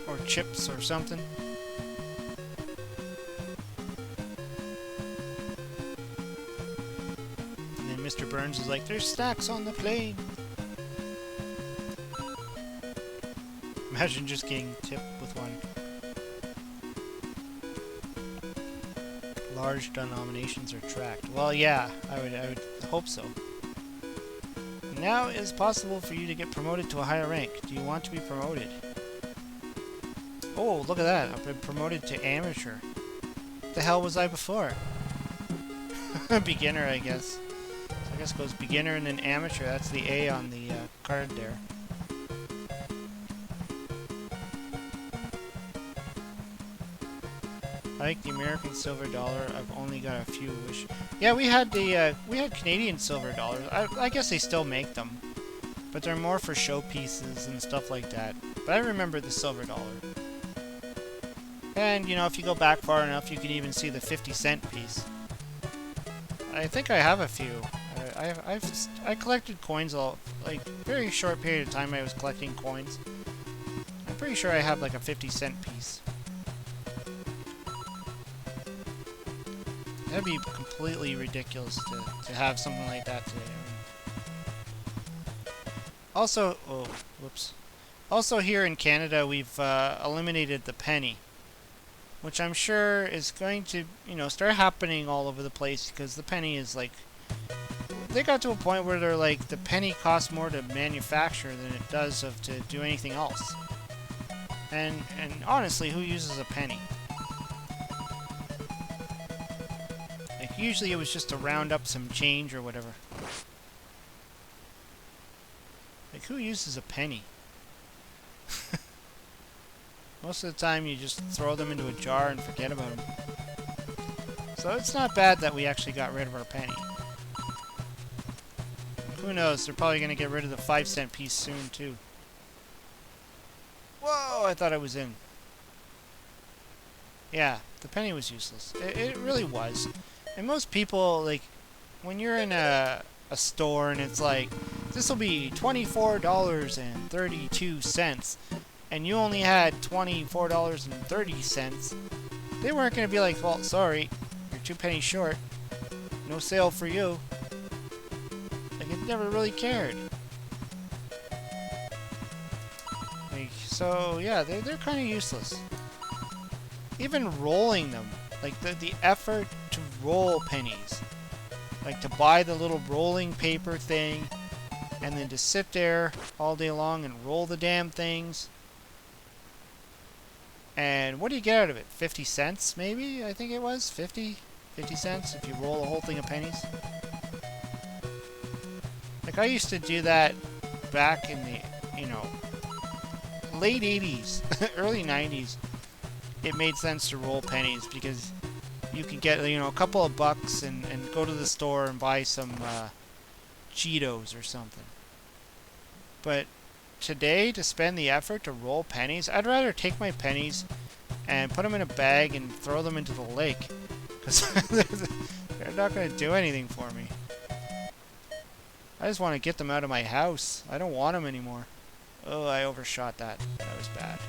S1: Or chips or something. And then Mr. Burns is like, there's snacks on the plane. Imagine just getting tipped with one. Large denominations are tracked. Well, yeah, I would hope so. Now it is possible for you to get promoted to a higher rank. Do you want to be promoted? Oh, look at that. I've been promoted to amateur. What the hell was I before? Beginner, I guess. So I guess it goes beginner and then amateur. That's the A on the card there. I like the American silver dollar. I've only got a few wish. Yeah, we had Canadian silver dollars. I guess they still make them, but they're more for showpieces and stuff like that. But I remember the silver dollar. And you know, if you go back far enough, you can even see the 50-cent piece. I think I have a few. I collected coins like very short period of time. I was collecting coins. I'm pretty sure I have like a 50-cent piece. That'd be completely ridiculous to have something like that today. Also, oh, whoops. Also here in Canada, we've eliminated the penny, which I'm sure is going to, you know, start happening all over the place because the penny is like, they got to a point where they're like, the penny costs more to manufacture than it does to do anything else. And honestly, who uses a penny? Like, usually it was just to round up some change or whatever. Like, who uses a penny? Most of the time you just throw them into a jar and forget about them. So it's not bad that we actually got rid of our penny. Who knows, they're probably going to get rid of the 5-cent piece soon too. Whoa, I thought I was in. Yeah, the penny was useless. It really was. And most people, like, when you're in a store and it's like, this will be $24.32, and you only had $24.30, they weren't going to be like, well, sorry, you're 2 pennies short. No sale for you. Like, it never really cared. Like, so, yeah, they're kind of useless. Even rolling them, like, the effort to roll pennies. Like, to buy the little rolling paper thing, and then to sit there all day long and roll the damn things. And what do you get out of it? 50 cents, maybe? I think it was 50 cents if you roll a whole thing of pennies. Like, I used to do that back in the, you know, late 80s, early 90s. It made sense to roll pennies because you could get, you know, a couple of bucks and go to the store and buy some Cheetos or something. But today, to spend the effort to roll pennies, I'd rather take my pennies and put them in a bag and throw them into the lake, because they're not going to do anything for me. I just want to get them out of my house. I don't want them anymore. Oh, I overshot that. That was bad.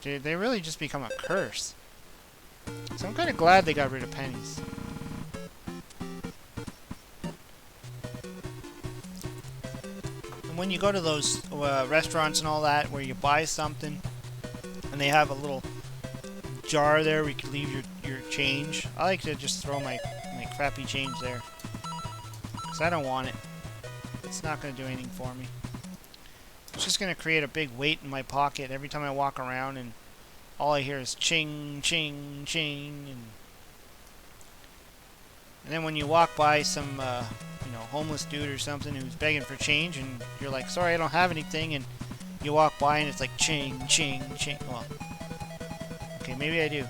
S1: They really just become a curse. So I'm kind of glad they got rid of pennies. And when you go to those restaurants and all that, where you buy something, and they have a little jar there where you can leave your change, I like to just throw my crappy change there. Because I don't want it. It's not going to do anything for me. It's just going to create a big weight in my pocket every time I walk around, and all I hear is ching, ching, ching. And then when you walk by some you know, homeless dude or something who's begging for change, and you're like, sorry, I don't have anything, and you walk by and it's like ching, ching, ching. Well, okay, maybe I do.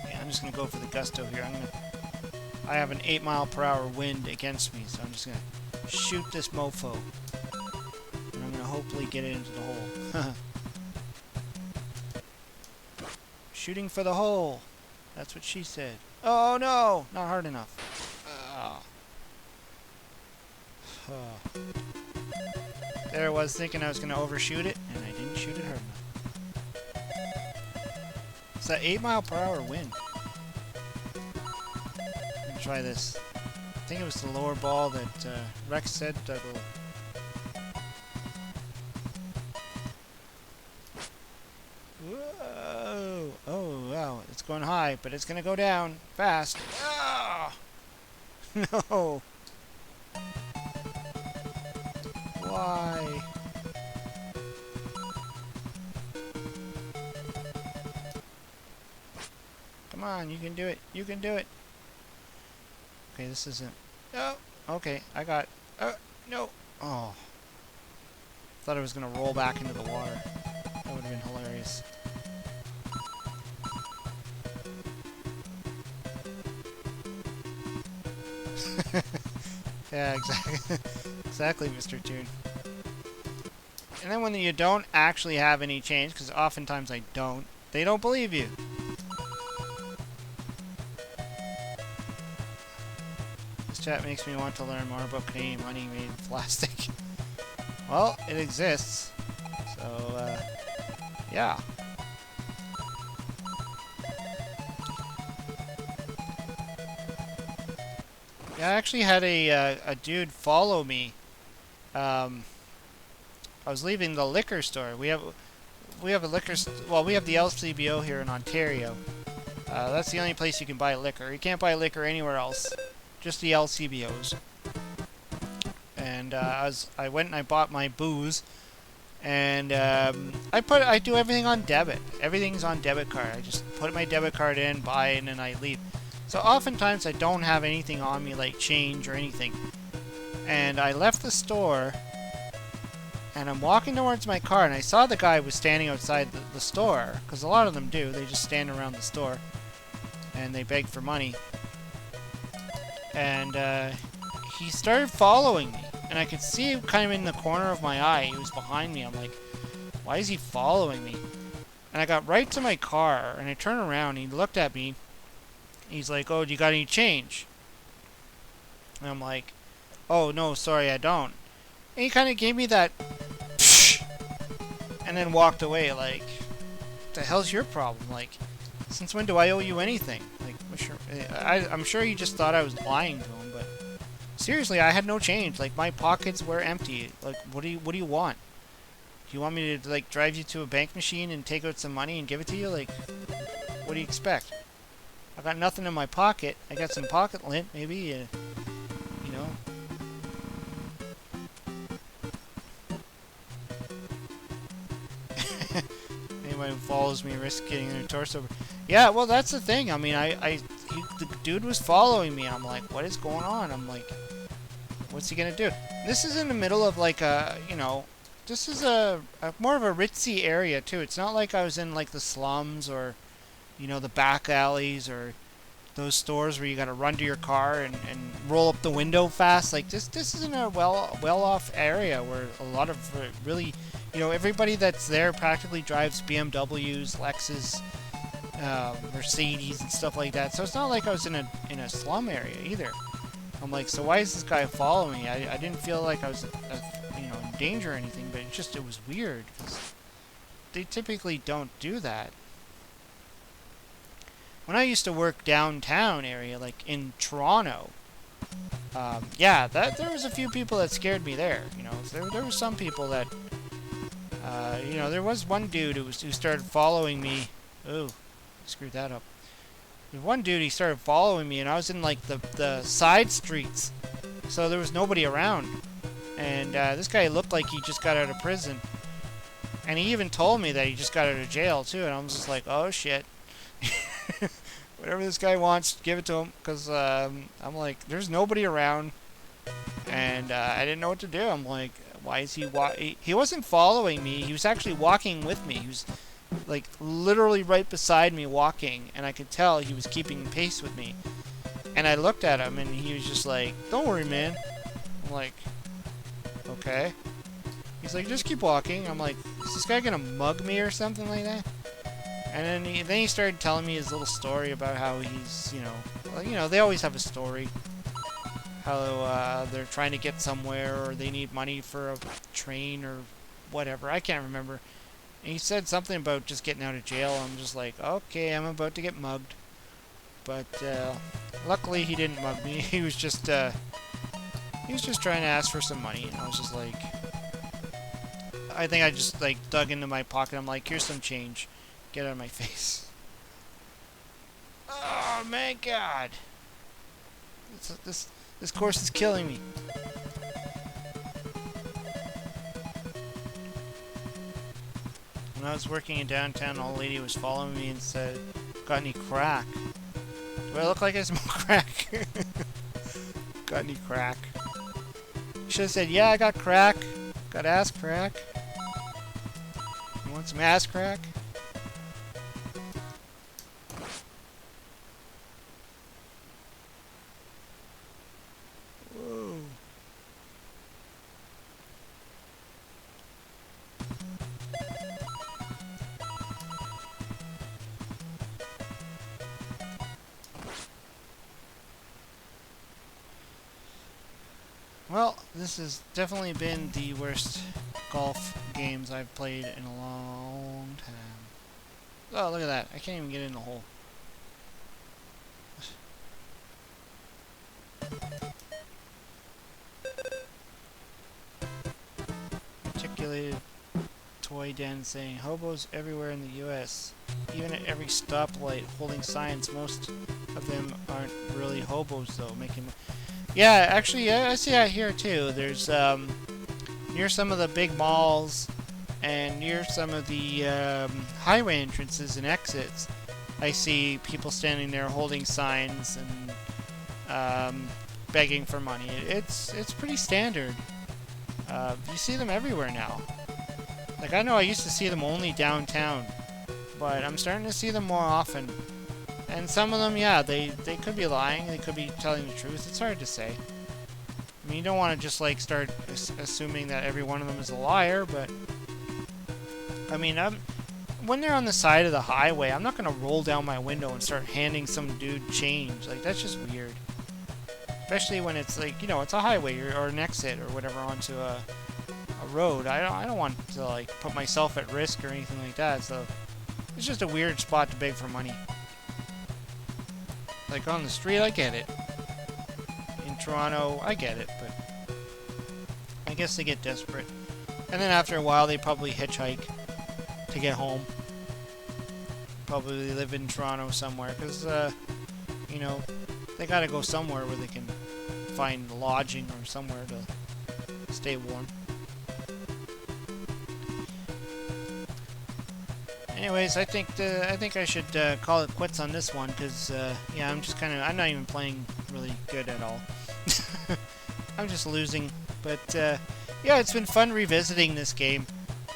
S1: Yeah, I'm just going to go for the gusto here. I have an 8-mile-per-hour wind against me, so I'm just going to shoot this mofo. And I'm going to hopefully get it into the hole. shooting for the hole. That's what she said. Oh no! Not hard enough. Oh. There I was thinking I was going to overshoot it, and I didn't shoot it hard enough. It's that 8-mile-per-hour wind. Let me try this. I think it was the lower ball that Rex said that will... Whoa! Oh, wow. It's going high, but it's going to go down fast. Ah! No! Why? Come on, you can do it. You can do it. Okay, this isn't... Oh! Okay, I got... no! Oh. Thought I was going to roll back into the water. That would have been hilarious. Yeah, exactly. Exactly, Mr. Toon. And then when you don't actually have any change, because oftentimes I don't, they don't believe you. This chat makes me want to learn more about Canadian money made of plastic. Well, it exists. So, yeah. Yeah, I actually had a dude follow me. I was leaving the liquor store. We have a liquor well, we have the LCBO here in Ontario. That's the only place you can buy liquor. You can't buy liquor anywhere else. Just the LCBOs. And I went and I bought my booze, and I do everything on debit. Everything's on debit card. I just put my debit card in, buy it, and then I leave. So oftentimes I don't have anything on me like change or anything. And I left the store, and I'm walking towards my car, and I saw the guy was standing outside the store, because a lot of them do. They just stand around the store, and they beg for money. And he started following me, and I could see him kind of in the corner of my eye. He was behind me. I'm like, why is he following me? And I got right to my car, and I turned around, and he looked at me. He's like, oh, do you got any change? And I'm like, oh, no, sorry, I don't. And he kind of gave me that, psh, and then walked away like, what the hell's your problem? Like, since when do I owe you anything? Like, I'm sure he just thought I was lying to him, but seriously, I had no change. Like, my pockets were empty. Like, what do you want? Do you want me to, like, drive you to a bank machine and take out some money and give it to you? Like, what do you expect? I got nothing in my pocket. I got some pocket lint, maybe, you know. Anyone who follows me risks getting their torso. Yeah, well, that's the thing. I mean, the dude was following me, and I'm like, what is going on? I'm like, what's he gonna do? This is in the middle of like a, you know, this is a more of a ritzy area too. It's not like I was in like the slums or, you know, the back alleys or those stores where you gotta run to your car and roll up the window fast. Like this isn't a well-off area where a lot of really, you know, everybody that's there practically drives BMWs, Lexus, Mercedes and stuff like that. So it's not like I was in a slum area either. I'm like, so why is this guy following me? I didn't feel like I was, you know, in danger or anything, but it was weird because they typically don't do that. When I used to work downtown area, like in Toronto, yeah, there was a few people that scared me there. You know, there were some people that, you know, there was one dude who started following me. Ooh, screwed that up. There's one dude, he started following me, and I was in like the side streets, so there was nobody around. And this guy looked like he just got out of prison, and he even told me that he just got out of jail too. And I was just like, oh shit. Whatever this guy wants, give it to him, because I'm like, there's nobody around, and I didn't know what to do. I'm like, why is he wasn't following me, he was actually walking with me. He was like literally right beside me walking, and I could tell he was keeping pace with me. And I looked at him, and he was just like, don't worry, man. I'm like, okay. He's like, just keep walking. I'm like, is this guy gonna mug me or something like that? And then he started telling me his little story about how he's, well, they always have a story. How they're trying to get somewhere, or they need money for a train or whatever. I can't remember. And he said something about just getting out of jail. I'm just like, okay, I'm about to get mugged. But luckily he didn't mug me. He was just trying to ask for some money, and I was just like, I think I just like dug into my pocket. I'm like, here's some change. Get out of my face. Oh my god. This course is killing me. When I was working in downtown, an old lady was following me and said, "Got any crack?" Do I look like I smoke crack? Got any crack? You should have said, "Yeah, I got crack. Got ass crack. You want some ass crack?" Whoa. Well, this has definitely been the worst golf games I've played in a long time. Oh, look at that. I can't even get in the hole. Articulated toy den saying, "Hobos everywhere in the U.S. Even at every stoplight holding signs. Most of them aren't really hobos, though, making..." Yeah, actually, I see that here too. There's near some of the big malls and near some of the highway entrances and exits, I see people standing there holding signs and begging for money. It's pretty standard. You see them everywhere now. Like, I know I used to see them only downtown, but I'm starting to see them more often. And some of them, yeah, they could be lying, they could be telling the truth. It's hard to say. I mean, you don't want to just, like, start assuming that every one of them is a liar, but... I mean, when they're on the side of the highway, I'm not going to roll down my window and start handing some dude change. Like, that's just weird. Especially when it's, like, it's a highway or an exit or whatever onto a road. I don't want to, like, put myself at risk or anything like that, so... It's just a weird spot to beg for money. Like, on the street, I get it. In Toronto, I get it, but... I guess they get desperate. And then after a while, they probably hitchhike to get home. Probably live in Toronto somewhere, because, they gotta go somewhere where they can find lodging or somewhere to stay warm. Anyways, I think I should call it quits on this one, because yeah, I'm not even playing really good at all. I'm just losing, but yeah, it's been fun revisiting this game.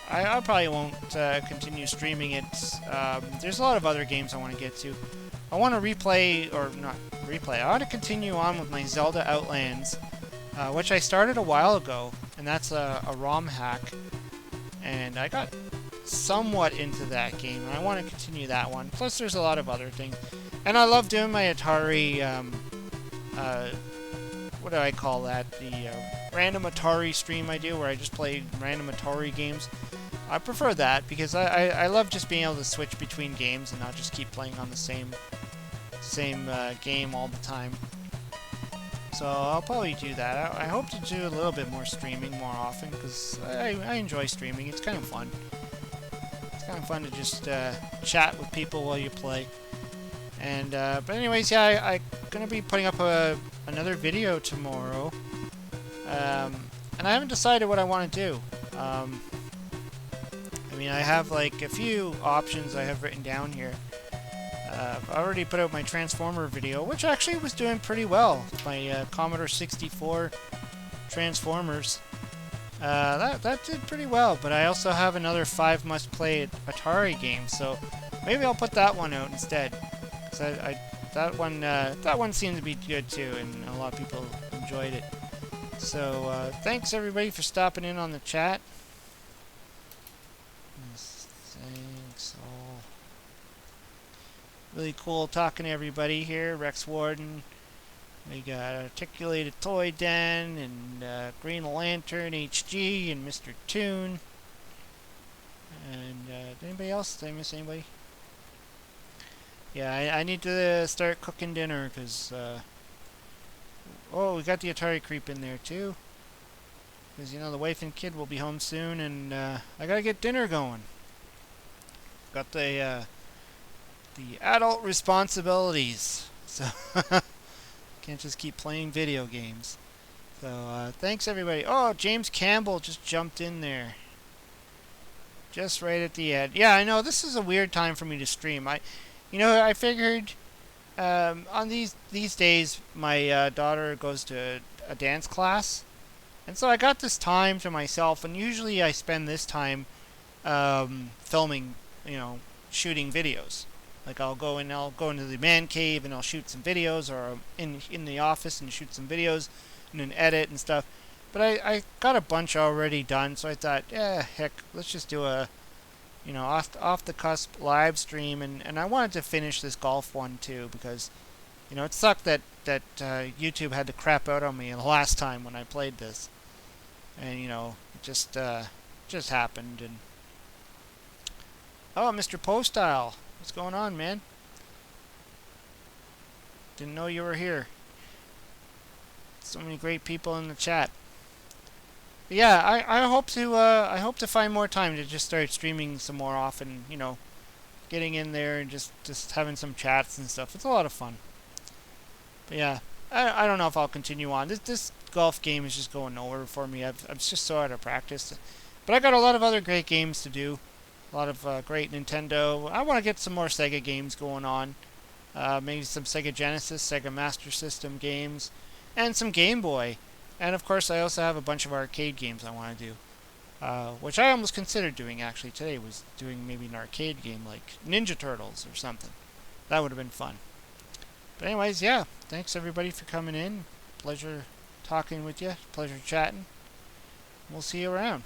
S1: I probably won't continue streaming it. There's a lot of other games I want to get to. I want to replay, or not replay, I want to continue on with my Zelda Outlands, which I started a while ago, and that's a ROM hack, and I got somewhat into that game, and I want to continue that one. Plus, there's a lot of other things. And I love doing my Atari, what do I call that? The random Atari stream I do, where I just play random Atari games. I prefer that, because I love just being able to switch between games and not just keep playing on the same game all the time. So I'll probably do that. I hope to do a little bit more streaming more often, because I enjoy streaming. It's kind of fun. It's kind of fun to just chat with people while you play. And but anyways, yeah, I'm gonna be putting up another video tomorrow. And I haven't decided what I want to do. I mean, I have like a few options I have written down here. I've already put out my Transformer video, which actually was doing pretty well. My Commodore 64 Transformers. That did pretty well, but I also have another 5 must-play Atari games, so maybe I'll put that one out instead. So that one seemed to be good too, and a lot of people enjoyed it. So thanks everybody for stopping in on the chat. Thanks all. Really cool talking to everybody here. Rex Warden. We got Articulated Toy Den and Green Lantern HG and Mr. Toon. And anybody else? Did I miss anybody? Yeah, I need to start cooking dinner because. Oh, we got the Atari creep in there too. Because the wife and kid will be home soon, and I gotta get dinner going. Got the adult responsibilities, so can't just keep playing video games. So thanks everybody. Oh, James Campbell just jumped in there, just right at the end. Yeah, I know this is a weird time for me to stream. I figured on these days my daughter goes to a dance class, and so I got this time to myself, and usually I spend this time filming, shooting videos. Like I'll go into the man cave and I'll shoot some videos, or in the office and shoot some videos, and then edit and stuff. But I got a bunch already done, so I thought, yeah, heck, let's just do a off the cusp live stream, and I wanted to finish this golf one too because it sucked that YouTube had to crap out on me the last time when I played this, and it just happened. And oh, Mr. Postile, what's going on, man? Didn't know you were here. So many great people in the chat. But yeah, I hope to find more time to just start streaming some more often. Getting in there and just having some chats and stuff. It's a lot of fun. But yeah, I don't know if I'll continue on. This golf game is just going nowhere for me. I'm just so out of practice. But I got a lot of other great games to do. A lot of great Nintendo. I want to get some more Sega games going on. Maybe some Sega Genesis, Sega Master System games, and some Game Boy. And of course, I also have a bunch of arcade games I want to do. Which I almost considered doing actually today, was doing maybe an arcade game like Ninja Turtles or something. That would have been fun. But anyways, yeah, thanks everybody for coming in. Pleasure talking with you. Pleasure chatting. We'll see you around.